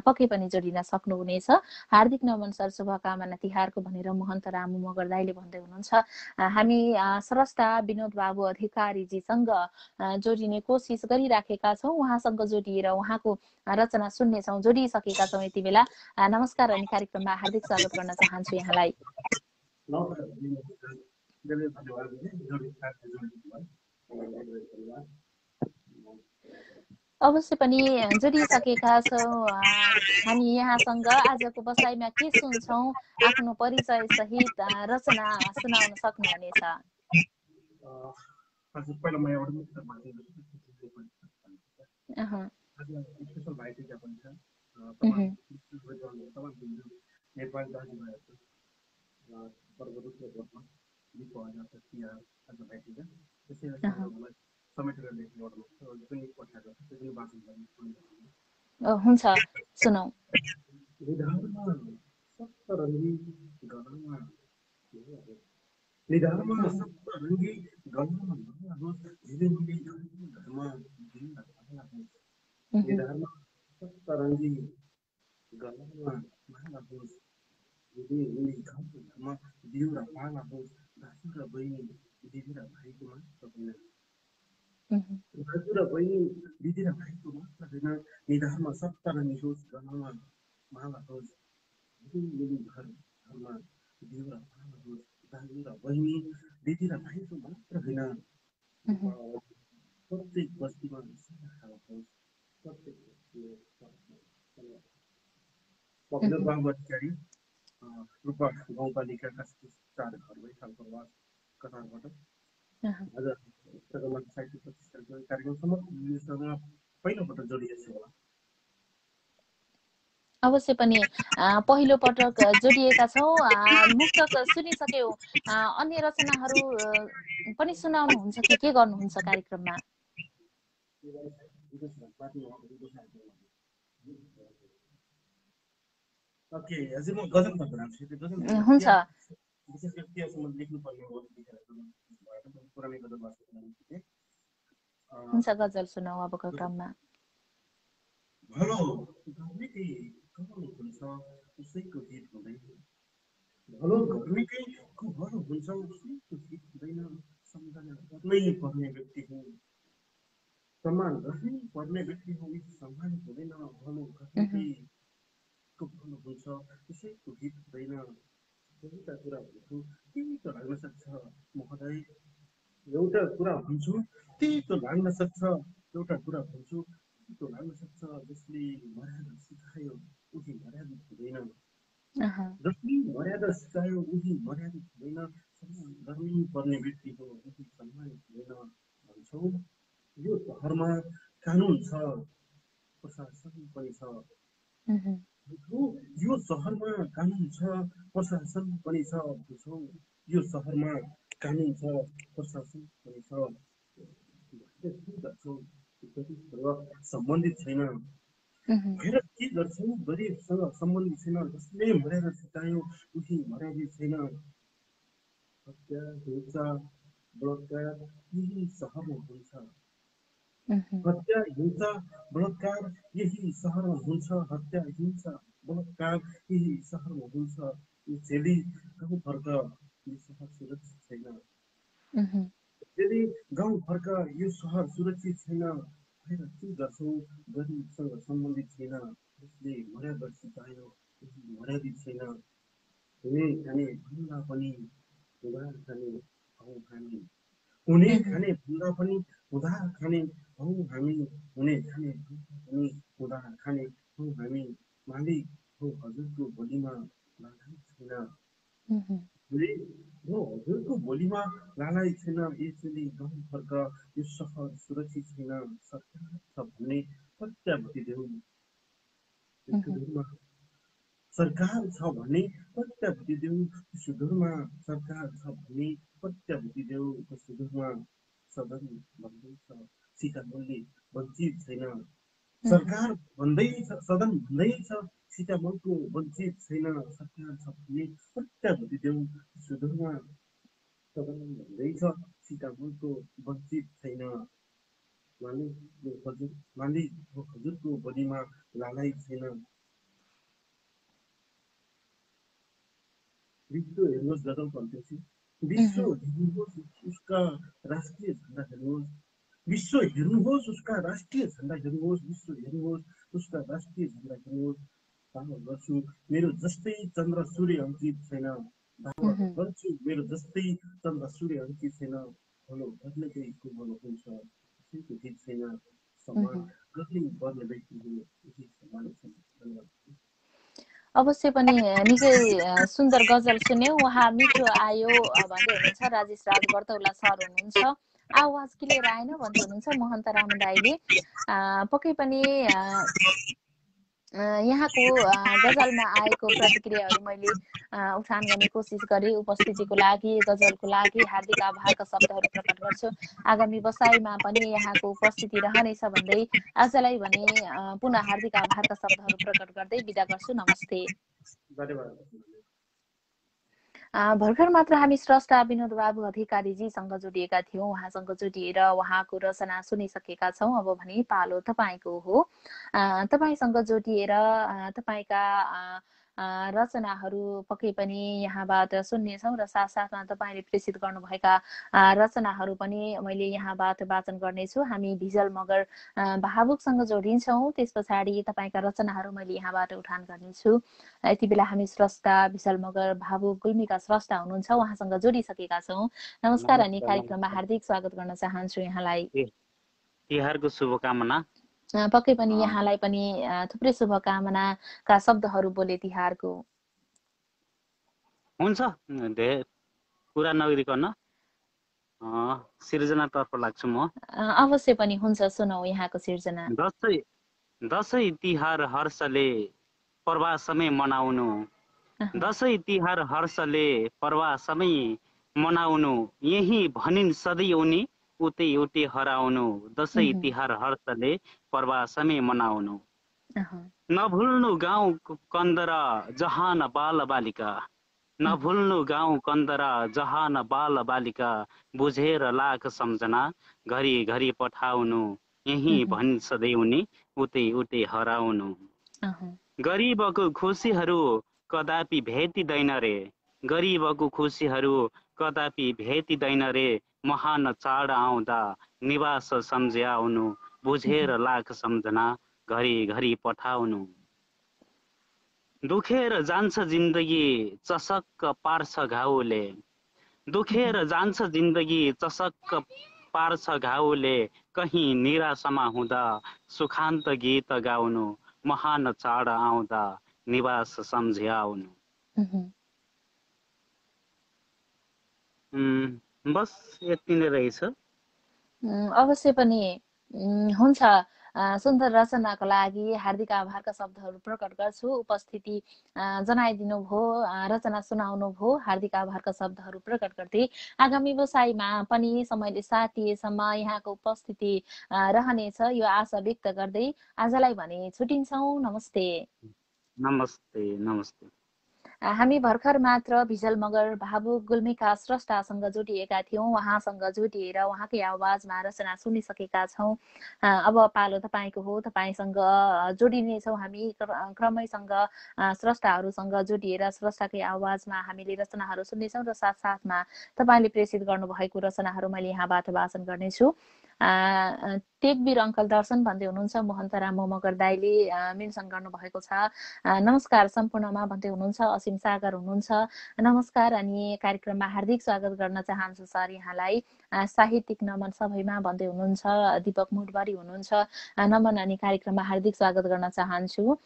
Speaker 1: पक्कै पनि जोडिन सक्नुहुनेछ। हार्दिक नमन सर, शुभकामना तिहारको भनेर मोहन्त रामु मगरदाईले भन्दै हुनुहुन्छ। हामी स्रष्टा विनोद बाबु अधिकारीजीसँग जोडिने कोसिस गरिराखेका छौँ। उहाँसँग जोडिएर उहाँको रचना सुन्नेछौँ। जोडिसकेका छौँ यति बेला। नमस्कार अनि कार्यक्रममा हार्दिक स्वागत गर्न चाहन्छु यहाँलाई। अवश्य पनि जोडिसकेका छौँ। हामी यहाँसँग आजको बसाइमा के सुन्छौँ, आफ्नो परिचय सहित रचना सुनाउन सक्नुहुनेछ। हुन्छ, सुनौ।
Speaker 3: माला रोज मिली घरमा दियो र माला रोज दाजु र बहिनी दिदी र भाइको मात्र होइन प्रत्येक बस्तीमा प्रत्येक बाबु अधिकारी रूपा गाउँपालिकाका 4 घर भई कतारबाट आज सगरमाथा साहित्य प्रतिष्ठानको कार्यक्रमसम्म योसँग पहिलोपटक जोडिएको छु होला।
Speaker 1: अवश्य पनि पहिलो पटक जोडिएका छौँ। मुक्तक सुनिसक्यौ, अन्य रचनाहरू पनि सुनाउनुहुन्छ कि के गर्नुहुन्छ कार्यक्रममा?
Speaker 3: ओके, हजुर म गजल पढ्छु। त्यो गजल
Speaker 1: हुन्छ,
Speaker 3: विशेष गरी त्यसमा लेख्नुपर्ने हो पुरानै गजल वास्तव
Speaker 1: हुन्छ, गजल सुनाऊ अबको क्रममा।
Speaker 3: भलो गर्नेकै कमल हुन्छ उसैको हित हुँदैन, भलो गर्नेकै भलो हुन्छ उसैको हित हुँदैन, सम्झना गर्नै पर्ने व्यक्ति हो, सम्मान गर्नै पर्ने व्यक्ति हो, सम्मान हुँदैन, भलो गर्नेकै भलो हुन्छ उसैको हित हुँदैन। एउटा कुरा भन्छु त्यही त लाग्न सक्छ महोदय, एउटा कुरा भन्छु त्यही त लाग्न सक्छ, एउटा कुरा भन्छु त्यही त लाग्न सक्छ, जसले मर्यादा सिकायो उही मर्यादित हुँदैन, जसले मर्यादा सिकायो उही मर्यादित हुँदैन, सम्मान गर्नै पर्ने व्यक्ति हो उही सम्मानित हुँदैन। भन्छौ यो सहरमा कानुन छ प्रशासन पनि छ, यो सहरमा कानुन छ प्रशासन पनि छ, भन्छौ यो सहरमा कानुन छ प्रशासन पनि छ, सम्बन्धित छैन, भएर के गर्छौ गरिबसँग सम्बन्धित छैन, जसले मर्यादा सिकायो उही मर्यादित छैन। हत्या हिंसा बलात्कार यही सहरमा हुन्छ, हत्या हिंसा बलात्कार यही सहरमा हुन्छ, हत्या हिंसा बलात्कार यही सहरमा हुन्छ, यो चेली गाउँ फर्क यो सहर सुरक्षित छैन, चेली गाउँ फर्क यो सहर सुरक्षित छैन, भएर के गर्छौ गरिबसँग सम्बन्धित छैन, जसले मर्यादा सिकायो मर्यादित छैन। हुने खाने भन्दा पनि हुँदा खाने हौ हामी, हुने खाने भन्दा पनि हुँदा खाने हौ हामी, हुने खाने भन्दा पनि हुँदा खाने हौ हामी, मालिक हो हजुरको बोलीमा लालाई छैन, हो हजुरको बोलीमा लालाई छैन, यसैले गाउँ फर्क यो सहर सुरक्षित छैन, सरकार छ भन्ने प्रत्याभूति देऊ, सरकार छ भन्ने प्रत्याभूति देऊ, सुदूरमा सरकार छ भन्ने प्रत्याभूति देऊ, सुदूरमा सदन भन्दैछ सीतामढीले वञ्चित छैन, सरकार भन्दैछ सदन भन्दैछ सीतामढीको वञ्चित छैन, सरकार छ भन्ने प्रत्याभूति देऊ, सुदूरमा सदन भन्दैछ सीतामढीको वञ्चित छैन, मालिक हजुरको बोलीमा लालाई छैन। विश्व हेर्नुहोस् गजल पढ्दैछु, विश्व हेर्नुहोस् उसका राष्ट्रिय झन्डा हेर्नुहोस्, विश्व हेर्नुहोस् उसका राष्ट्रिय झन्डा हेर्नुहोस्, विश्व हेर्नुहोस् उसका राष्ट्रिय झन्डा हेर्नुहोस्, दावा गर्छु मेरो जस्तै चन्द्र सूर्य अंकित छैन, दावा गर्छु मेरो जस्तै चन्द्र सूर्य अंकित छैन, भलो गर्नेकै को भलो हुन्छ कसैको हित छैन, सम्मान गर्नै पर्ने व्यक्ति हो उही सम्मान छैन।
Speaker 1: अवश्य पनि निकै सुन्दर गजल सुन्यौ। उहाँ मिठो आयो भन्दै हुनुहुन्छ। राजेश राज बर्तौला सर हुनुहुन्छ। आवाज क्लियर आएन भन्दै हुनुहुन्छ महन्त राम दाईले। पक्कै पनि यहाँको गजलमा आएको प्रतिक्रियाहरू मैले उठान गर्ने कोसिस गरेँ। उपस्थितिको लागि, गजलको लागि हार्दिक आभारका शब्दहरू प्रकट गर्छु। आगामी बसाइमा पनि यहाँको उपस्थिति रहनेछ भन्दै आजलाई भने पुनः हार्दिक आभारका शब्दहरू प्रकट गर्दै बिदा गर्छु। नमस्ते। भर्खर मात्र हामी स्रष्टा विनोद बाबु अधिकारीजीसँग जोडिएका थियौँ। उहाँसँग जोडिएर उहाँको रचना सुनिसकेका छौँ। अब भने पालो तपाईँको हो। तपाईँसँग जोडिएर तपाईँका रचनाहरू पक्कै पनि यहाँबाट सुन्नेछौँ र साथसाथमा तपाईँले प्रेषित गर्नुभएका रचनाहरू पनि मैले यहाँबाट वाचन गर्नेछु। हामी भिजल मगर भावुकसँग जोडिन्छौँ, त्यस पछाडि तपाईँका रचनाहरू मैले यहाँबाट उठान गर्नेछु। यति बेला हामी स्रष्टा भिजल मगर भावुक गुल्मीका स्रष्टा हुनुहुन्छ, उहाँसँग जोडिसकेका छौँ। नमस्कार अनि कार्यक्रममा हार्दिक स्वागत गर्न चाहन्छु यहाँलाई।
Speaker 4: तिहारको शुभकामना।
Speaker 1: पक्कै पनि यहाँलाई पनि थुप्रै शुभकामनाका शब्दहरू बोले तिहारको।
Speaker 4: हुन्छ, धेरै कुरा नगरिकन सिर्जनातर्फ लाग्छु म।
Speaker 1: अवश्य पनि हुन्छ, सुनौ यहाँको सिर्जना।
Speaker 4: दसैँ तिहार हर्षले प्रवासमै मनाउनु, दसैँ तिहार हर्षले प्रवासमै मनाउनु, यही भनिन् सधैँ उनी उतै उतै हराउनु, दसैँ तिहार हर्षले प्रवासमै मनाउनु। नभुल्नु गाउँ कन्दरा जहान बाल बालिका, नभुल्नु गाउँ कन्दरा जहान बाल बालिका, बुझेर लाख सम्झना घरि घरि पठाउनु, यही भनिन् सधैँ उनी उतै उतै हराउनु। गरिबको खुसीहरू कदापि भेटिँदैन रे, गरिबको खुसीहरू कदापि भेटिँदैन रे, महान चाड आउँदा निवास सम्झ्याउनु, बुझेर लाख सम्झना घरि घरि पठाउनु। दुखेर जान्छ जिन्दगी चसक्क पार्छ घाउले, दुखेर जान्छ जिन्दगी चसक्क पार्छ घाउले, कहीँ निराशामा हुँदा सुखान्त गीत गाउनु, महान चाड आउँदा निवास सम्झ्याउनु। बस यति नै रहेछ।
Speaker 1: अवश्य पनि हुन्छ। सुन्दर रचनाको लागि हार्दिक आभारका शब्दहरू प्रकट गर्छु। उपस्थिति जनाइदिनु भयो, रचना सुनाउनु भयो, हार्दिक आभारका शब्दहरू प्रकट गर्दै आगामी व्यवसायमा पनि समयले साथ दिएसम्म यहाँको उपस्थिति रहनेछ यो आशा व्यक्त गर्दै आजलाई भने छुटिन्छौँ। नमस्ते।
Speaker 4: नमस्ते। नमस्ते।
Speaker 1: हामी भर्खर मात्र भिजल मगर भावुक गुल्मीका स्रष्टासँग जोडिएका थियौँ। उहाँसँग जोडिएर उहाँकै आवाजमा रचना सुनिसकेका छौँ। अब पालो तपाईँको हो, तपाईँसँग जोडिनेछौँ हामी क्रमैसँग स्रष्टाहरूसँग जोडिएर स्रष्टाकै आवाजमा हामीले रचनाहरू सुन्नेछौँ र साथसाथमा तपाईँले प्रेषित गर्नुभएको रचनाहरू मैले यहाँबाट वाचन गर्नेछु। टेकवीर अङ्कल दर्शन भन्दै हुनुहुन्छ, मोहन्तराम मगर दाईले मेन्सन गर्नुभएको छ। नमस्कार सम्पूर्णमा भन्दै हुनुहुन्छ, असीम सागर हुनुहुन्छ, नमस्कार अनि कार्यक्रममा हार्दिक स्वागत गर्न चाहन्छु सर यहाँलाई। साहित्यिक नमन सबैमा भन्दै हुनुहुन्छ, दीपक मुडबारी हुनुहुन्छ, नमन अनि कार्यक्रममा हार्दिक स्वागत गर्न चाहन्छु।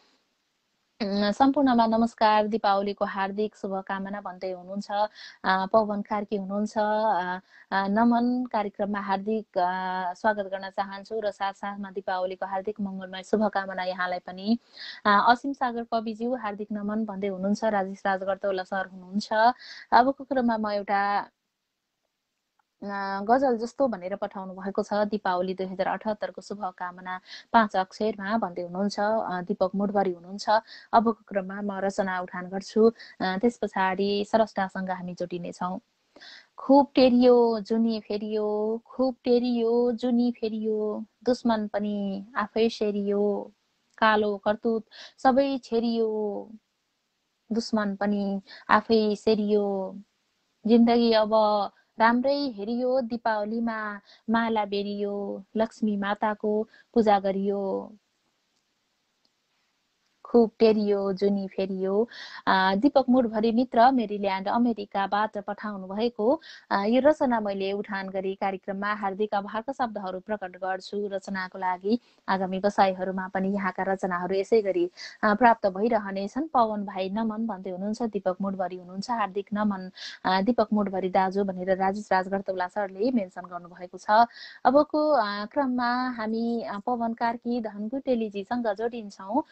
Speaker 1: सम्पूर्णमा नमस्कार, दीपावलीको हार्दिक शुभकामना भन्दै हुनुहुन्छ, पवन कार्की हुनुहुन्छ, नमन कार्यक्रममा हार्दिक स्वागत गर्न चाहन्छु र साथसाथमा दीपावलीको हार्दिक मङ्गलमय शुभकामना यहाँलाई पनि। असीम सागर कविज्यू हार्दिक नमन भन्दै हुनुहुन्छ, राजेश राजगर्तौला सर हुनुहुन्छ। अबको क्रममा म एउटा गजल जस्तो भनेर पठाउनु भएको छ, दीपावली 2078 को शुभकामना 5 अक्षरमा भन्दै हुनुहुन्छ, दीपक मुडबरी हुनुहुन्छ। अबको क्रममा म रचना उठान गर्छु, त्यस पछाडि सरष्टासँग हामी जोडिनेछौँ। खुब टेरियो जुनी फेरियो, खुब टेरियो जुनी फेरियो, दुश्मन पनि आफै सेरियो, कालो करतुत सबै छेरियो, दुश्मन पनि आफै सेरियो, जिन्दगी अब राम्रै हेरियो, दीपावलीमा माला बेरियो, लक्ष्मी माताको पूजा गरियो, खुब टेरियो जुनी फेरियो। दीपक मुडभरी मित्र मेरील्यान्ड अमेरिकाबाट पठाउनु भएको यो रचना मैले उठान गरी कार्यक्रममा हार्दिक आभारका शब्दहरू प्रकट गर्छु। रचनाको लागि आगामी बसाइहरूमा पनि यहाँका रचनाहरू यसै गरी प्राप्त भइरहनेछन्। पवन भाइ नमन भन्दै हुनुहुन्छ, दीपक मुडभरी हुनुहुन्छ, हार्दिक नमन दीपक मुडभरी दाजु भनेर राजेश राजगर्तौला सरले मेन्सन गर्नुभएको छ। अबको क्रममा हामी पवन कार्की धनकुटेलीजीसँग जोडिन्छौँ।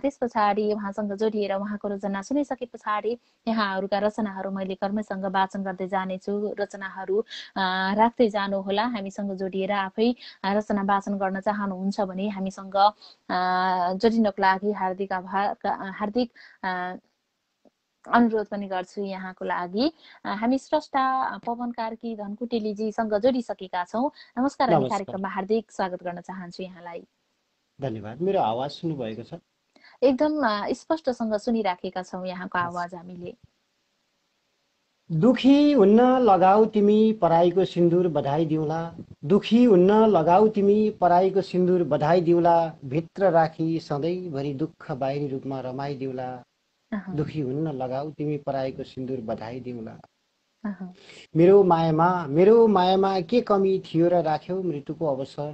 Speaker 1: त्यस पछाडि उहाँसँग जोडिएर उहाँको रचना सुनिसके पछाडि यहाँहरूका रचनाहरू मैले क्रमैसँग वाचन गर्दै जानेछु। रचनाहरू राख्दै जानुहोला, हामीसँग जोडिएर आफै रचना वाचन गर्न चाहनुहुन्छ भने हामीसँग जोडिनको लागि हार्दिक अनुरोध पनि गर्छु यहाँको लागि। हामी स्रष्टा पवन कार्की धनकुटेलीजीसँग जोडिसकेका छौँ। नमस्कार अनि कार्यक्रममा हार्दिक स्वागत गर्न चाहन्छु यहाँलाई।
Speaker 5: धन्यवाद। मेरो आवाज सुन्नुभएको छ?
Speaker 1: एकदम स्पष्टसँग सुनिराखेका छौँ यहाँको आवाज हामीले।
Speaker 5: दुखी हुन्न लगाऊ तिमी पराईको सिन्दुर बधाई दिउँला, दुखी हुन्न लगाऊ तिमी पराईको सिन्दुर बधाई दिउँला, भित्र राखी सधैँभरि दुःख बाहिरी रूपमा रमाई दिउँला, दुखी हुन्न लगाऊ तिमी पराईको सिन्दुर बधाई दिउँला। मेरो मायामा के कमी थियो र राख्यौ मृत्युको अवसर।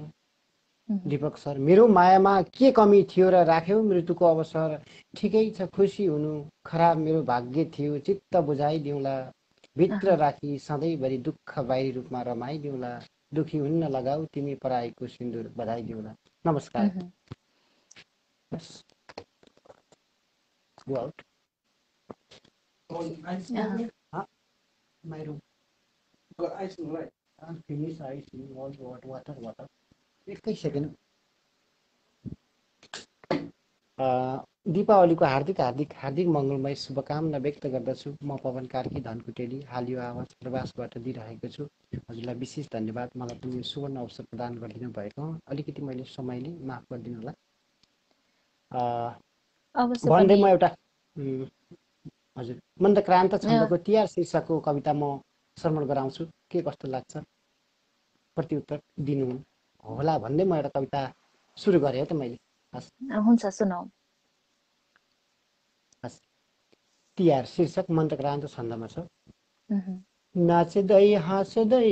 Speaker 5: दीपक सर, मेरो मायामा के कमी थियो र राख्यौ मृत्युको अवसर, ठिकै छ खुसी हुनु खराब मेरो भाग्य थियो, चित्त बुझाइ दिउँला, भित्र राखी सधैँभरि दुःख बाहिरी रूपमा रमाइ दिउँला, दुखी हुन्न लगाऊ तिमी पराईको सिन्दुर बधाई दिउँला। नमस्कार। Go out. My room. Got ice in right. I'm finished ice in water. एकै सेकेन्ड। दीपावलीको हार्दिक मङ्गलमय शुभकामना व्यक्त गर्दछु। म पवन कार्की धनकुटेली हाल यो आवाज प्रवासबाट दिइरहेको छु। हजुरलाई विशेष धन्यवाद मलाई पनि यो सुवर्ण अवसर प्रदान गरिदिनु भएको। अलिकति मैले समयले माफ गरिदिनु होला। भन्दै म एउटा हजुर मन्दक्रान्त छन्दको तिहार शीर्षकको कविता म श्रवण गराउँछु। के कस्तो लाग्छ प्रत्युत्तर दिनु होला भन्दै म एउटा कविता सुरु गरेँ त मैले।
Speaker 1: हुन्छ सुनाऊ।
Speaker 5: तिहार शीर्षक मन्दक्रान्त छन्दमा छ। नाच्दै हाँस्दै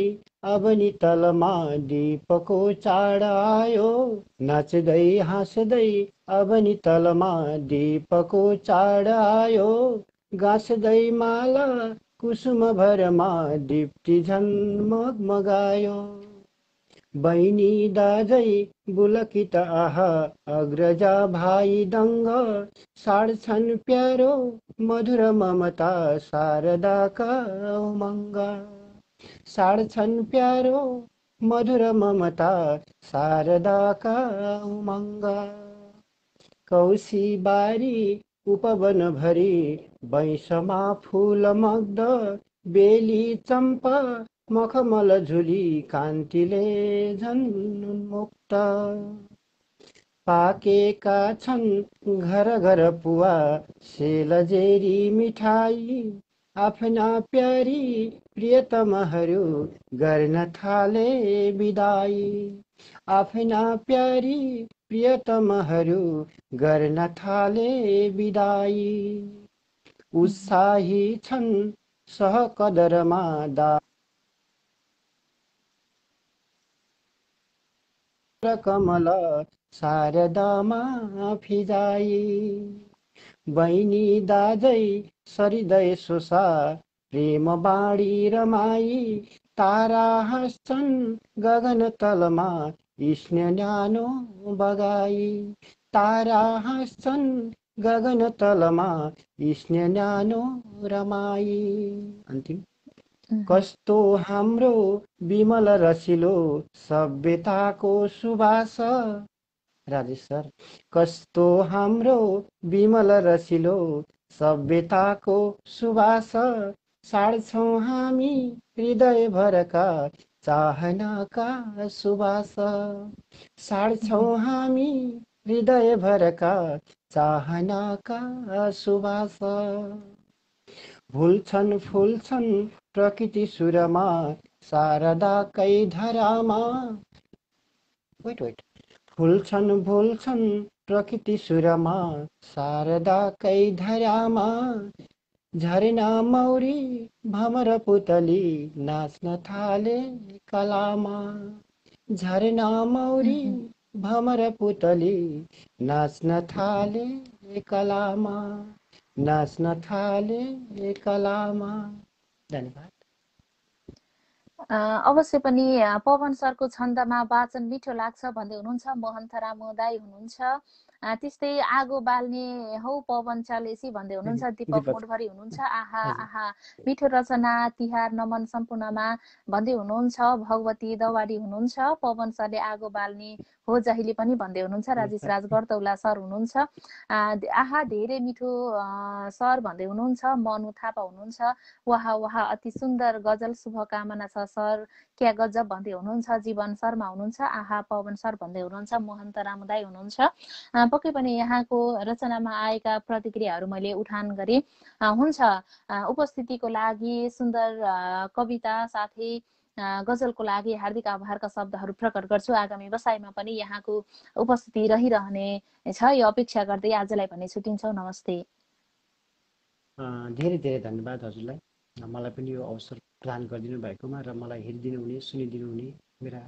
Speaker 5: अबनि तलमा दीपको चाड आयो, नाच्दै हाँस्दै अबनि तलमा दीपको चाड आयो, गाँस्दै माला कुसुम भरमा दीप्ति झन्मगायो, बहिनी दाजै बुलकी त आहा अग्रजा भाइ दङ्ग, साड्छन् प्यारो मधुर ममता शारदाका उमङ्ग, साड्छन् प्यारो मधुर ममता शारदाका उमङ्ग, कौशी बारी उपवन भरी वैशमा फूल मग्ध, बेली चम्पा मखमल झुली कान्तिले झन् उन्मुक्त, पाकेका छन् घर घर पुवा सेलजेरी मिठाई, आफ्ना प्यारी प्रियतमहरू गर्न थाले बिदाई, आफ्ना प्यारी प्रियतमहरू गर्न थाले बिदाई, उत्साही छन् सहकदरमा कमल शारदामा फिजाई, बहिनी दाजै सरिदय सोसा प्रेम बाणी रमाई, तारा हाँस्छन् गगन तलमा स्नेह न्यानो बगाई, तारा हाँस्छन् गगन तलमा स्नेह न्यानो रमाई। अन्तिम कस्तो हाम्रो विमल रसिलो सभ्यताको सुवास, राजेश सर, कस्तो हाम्रो विमल रसिलो सभ्यताको सुवास, साड्छौँ हामी हृदय भरका चाहनाका सुवास, साड्छौँ हामी हृदय भरका चाहनाका सुवास, फुल्छन् प्रकृति सुरमा शारदाकै धरामा, फुल्छन् प्रकृति सुरमा शारदाकै धरामा, झरना मौरी भमर पुतली नाच्न थाले कलामा, झरना मौरी भमर पुतली नाच्न थाले कलामा, नाच्न थाले कलामा। धन्यवाद।
Speaker 1: अवश्य पनि पवन सरको छन्दमा वाचन मिठो लाग्छ भन्दै हुनुहुन्छ मोहन थरा महोदय हुनुहुन्छ। त्यस्तै आगो बाल्ने हौ पवन चालेसी भन्दै हुनुहुन्छ दीपक मुडभरी हुनुहुन्छ। आहा आहा मिठो रचना तिहार नमन सम्पूर्णमा भन्दै हुनुहुन्छ। भगवती दवाडी हुनुहुन्छ। पवन सरले आगो बाल्ने हो जहिले पनि भन्दै हुनुहुन्छ। राजेश राज गर्तौला सर हुनुहुन्छ। आहा धेरै मिठो सर भन्दै हुनुहुन्छ। मनु थापा हुनुहुन्छ। वाहा वाहा अति सुन्दर गजल, शुभकामना छ सर, क्या गजब भन्दै हुनुहुन्छ। जीवन शर्मा हुनुहुन्छ। आहा पवन सर भन्दै हुनुहुन्छ। मोहन्त रामदाई हुनुहुन्छ। पक्कै पनि यहाँको रचनामा आएका प्रतिक्रियाहरू मैले उठान गरेँ। हुन्छ, उपस्थितिको लागि, सुन्दर कविता साथै गजलको लागि हार्दिक आभारका शब्दहरू प्रकट गर्छु। आगामी बसाइमा पनि यहाँको उपस्थिति रहिरहने छ यो अपेक्षा गर्दै आजलाई भने छुट्टिन्छौँ। नमस्ते।
Speaker 5: धेरै धेरै धन्यवाद हजुरलाई, मलाई पनि यो अवसर प्रदान गरिदिनु भएकोमा र मलाई हेरिदिनु हुने सुनिदिनु हुने मेरा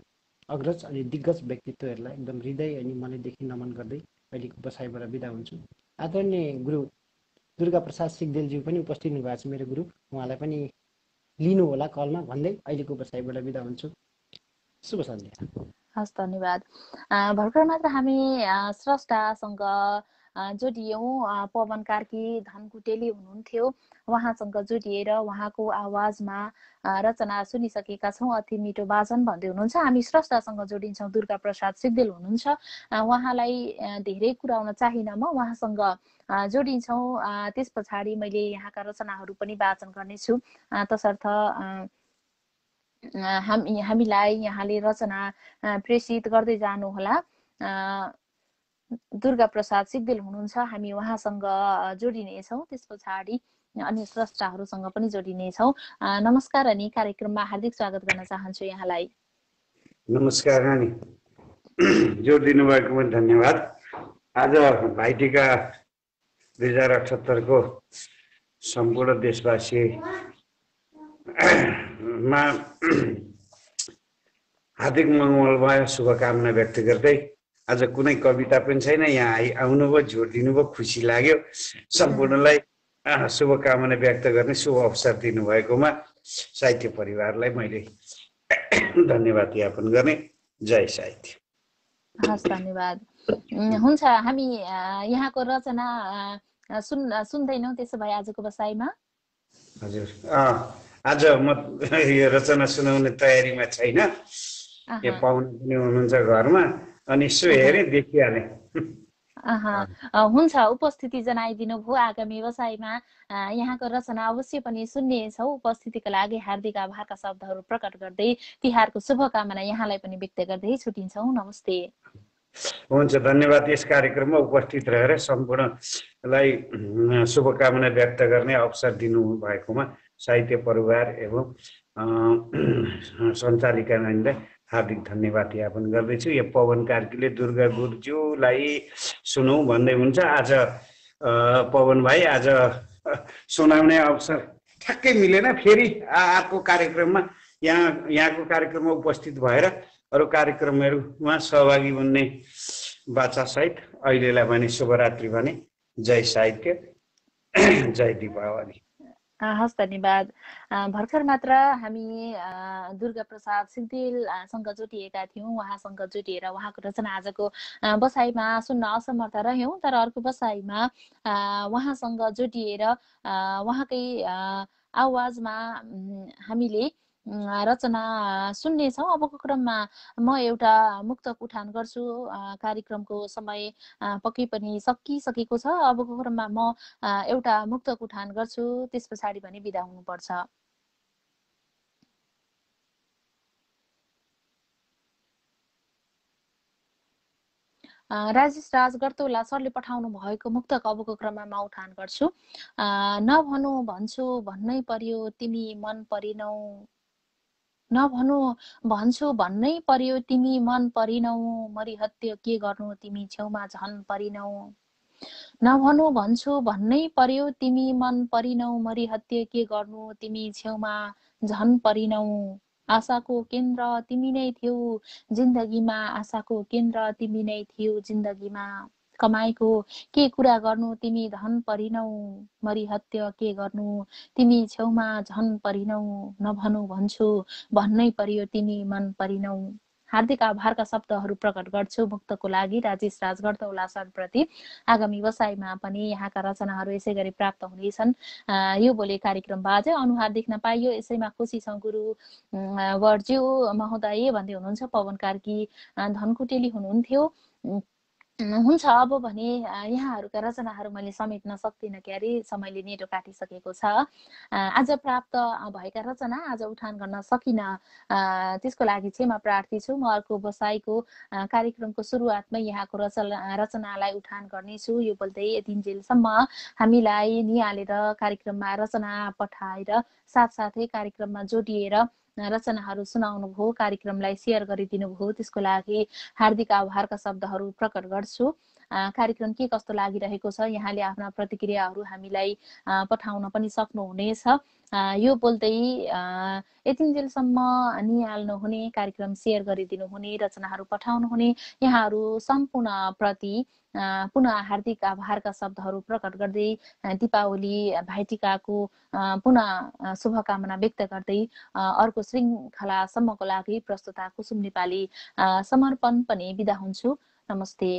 Speaker 5: अग्रज अनि दिग्गज व्यक्तित्वहरूलाई एकदम हृदय अनि मनैदेखि नमन गर्दै अहिलेको बसाइबाट बिदा हुन्छु। आदरणीय गुरु दुर्गा प्रसाद सिग्देलज्यू पनि उपस्थित हुनुभएको छ, मेरो गुरु, उहाँलाई पनि लिनु होला कलमा भन्दै अहिलेको बसाइबाट बिदा हुन्छु। शुभ सन्ध्या।
Speaker 1: हस्, धन्यवाद। भर्खर मात्र हामी स्रष्टासँग जोडियौँ। पवन कार्की धनकुटेली हुनुहुन्थ्यो, उहाँसँग जोडिएर उहाँको आवाजमा रचना सुनिसकेका छौँ। अति मिठो वाचन भन्दै हुनुहुन्छ। हामी स्रष्टासँग जोडिन्छौँ। दुर्गा प्रसाद सिग्देल हुनुहुन्छ। उहाँलाई धेरै कुराउन चाहिन म, उहाँसँग जोडिन्छौँ। त्यस पछाडि मैले यहाँका रचनाहरू पनि वाचन गर्नेछु। तसर्थ हामीलाई यहाँले रचना प्रेषित गर्दै जानुहोला। दुर्गा प्रसाद सिग्देल हुनुहुन्छ, हामी उहाँसँग जोडिनेछौँ। त्यस पछाडि अन्य स्रष्टाहरूसँग पनि जोडिनेछौँ। नमस्कार अनि कार्यक्रममा हार्दिक स्वागत गर्न चाहन्छु यहाँलाई।
Speaker 6: नमस्कार नानी, जोड दिनुभएकोमा धन्यवाद। आज भाइटिका 2078 को सम्पूर्ण देशवासीमा हार्दिक मङ्गलमय शुभकामना व्यक्त गर्दै आज कुनै कविता पनि छैन, यहाँ आउनुभयो, जोड दिनुभयो, खुसी लाग्यो। सम्पूर्णलाई शुभकामना व्यक्त गर्ने शुभ अवसर दिनुभएकोमा साहित्य परिवारलाई मैले धन्यवाद ज्ञापन गर्ने। जय साहित्य।
Speaker 1: हस्, धन्यवाद। हुन्छ, हामी यहाँको रचना सुन्दैनौँ त्यसो भए आजको बसाइमा।
Speaker 6: हजुर, आज म यो रचना सुनाउने तयारीमा छैन, यो पाहुना पनि हुनुहुन्छ घरमा, अनि यसो हेरेँ देखिहालेँ।
Speaker 1: हुन्छ, उपस्थिति जनाइदिनु भयो। आगामी बसाइमा यहाँको रचना अवश्य पनि सुन्नेछौँ। उपस्थितिका लागि हार्दिक आभारका शब्दहरू प्रकट गर्दै तिहारको शुभकामना यहाँलाई पनि व्यक्त गर्दै छुट्टिन्छौँ। नमस्ते।
Speaker 6: हुन्छ, धन्यवाद। यस कार्यक्रममा उपस्थित रहेर सम्पूर्णलाई शुभकामना व्यक्त गर्ने अवसर दिनुभएकोमा साहित्य परिवार एवं सञ्चालिका नानीलाई हार्दिक धन्यवाद ज्ञापन गर्दैछु। यो पवन कार्कीले दुर्गा गुरुज्यूलाई सुनौँ भन्दै हुन्छ। आज पवन भाइ आज सुनाउने अवसर ठ्याक्कै मिलेन, फेरि अर्को कार्यक्रममा यहाँको कार्यक्रममा उपस्थित भएर अरू कार्यक्रमहरूमा सहभागी हुने बाचासहित अहिलेलाई भने शुभरात्रि भने। जय साहित्य, जय दीपावली।
Speaker 1: हस्, धन्यवाद। भर्खर मात्र हामी दुर्गा प्रसाद सिग्देलसँग जोडिएका थियौँ। उहाँसँग जोडिएर उहाँको रचना आजको बसाइमा सुन्न असमर्थ रह्यौँ। तर अर्को बसाइमा उहाँसँग जोडिएर उहाँकै आवाजमा हामीले रचना सुन्नेछौँ। अबको क्रममा म एउटा मुक्तक उठान गर्छु। कार्यक्रमको समय पक्कै पनि सकिसकेको छ। अबको क्रममा म एउटा मुक्तक उठान गर्छु, त्यस पछाडि भने बिदा हुनुपर्छ। राजेश राज गर्तौला सरले पठाउनु भएको मुक्तक अबको क्रममा म उठान गर्छु। नभनु भन्छु भन्नै पर्यो तिमी मन परिनौ, नभनु भन्छु भन्नै पर्यो तिमी मन परिनौ, मरिहत्यो के गर्नु तिमी छेउमा झन परिनौ। नभनु भन्छु भन्नै पर्यो तिमी मन परिनौ, मरिहत्यो के गर्नु तिमी छेउमा झन परिनौ। आशाको केन्द्र तिमी नै थियौ जिन्दगीमा, आशाको केन्द्र तिमी नै थियौ जिन्दगीमा। कमाइको के कुरा गर्नु तिमी धन परिनौ, मरिहत्य के गर्नु तिमी छेउमा झन परिनौ। नभनु भन्छु भन्नै पर्यो तिमी मन परिनौ। हार्दिक आभारका शब्दहरू प्रकट गर्छु मुक्तको लागि राजेश राजगढतौला सरप्रति। आगामी बसाइमा पनि यहाँका रचनाहरू यसै गरी प्राप्त हुनेछन्। यो भोलि कार्यक्रमबाट अनुहार देख्न पाइयो, यसैमा खुसी छौँ गुरु वर्ज्यू महोदय भन्दै हुनुहुन्छ। पवन कार्की धनकुटेली हुनुहुन्थ्यो। हुन्छ अब भने यहाँहरूका रचनाहरू मैले समेट्न सक्दिनँ क्यारे, समयले नेटो काटिसकेको छ। आज प्राप्त भएका रचना आज उठान गर्न सकिनँ, त्यसको लागि क्षमा प्रार्थी छु। म अर्को बसाइको कार्यक्रमको सुरुवातमै यहाँको रचनालाई उठान गर्नेछु। यो बोल्दै यतिन्जेलसम्म हामीलाई निहालेर कार्यक्रममा रचना पठाएर साथसाथै कार्यक्रममा जोडिएर रचनाहरू सुनाउनुभयो, कार्यक्रमलाई सेयर गरिदिनु भयो, त्यसको लागि हार्दिक आभारका शब्दहरू प्रकट गर्छु। कार्यक्रम के कस्तो लागिरहेको छ यहाँले आफ्ना प्रतिक्रियाहरू हामीलाई पठाउन पनि सक्नुहुनेछ। यो बोल्दै यतिन्जेलसम्म निहाल्नुहुने, कार्यक्रम सेयर गरिदिनु हुने, रचनाहरू पठाउनु हुने यहाँहरू सम्पूर्ण प्रति पुनः हार्दिक आभारका शब्दहरू प्रकट गर्दै दीपावली भाइटिकाको पुनः शुभकामना व्यक्त गर्दै अर्को श्रृङ्खलासम्मको लागि प्रस्तुता कुसुम नेपाली समर्पण पनि बिदा हुन्छु। नमस्ते।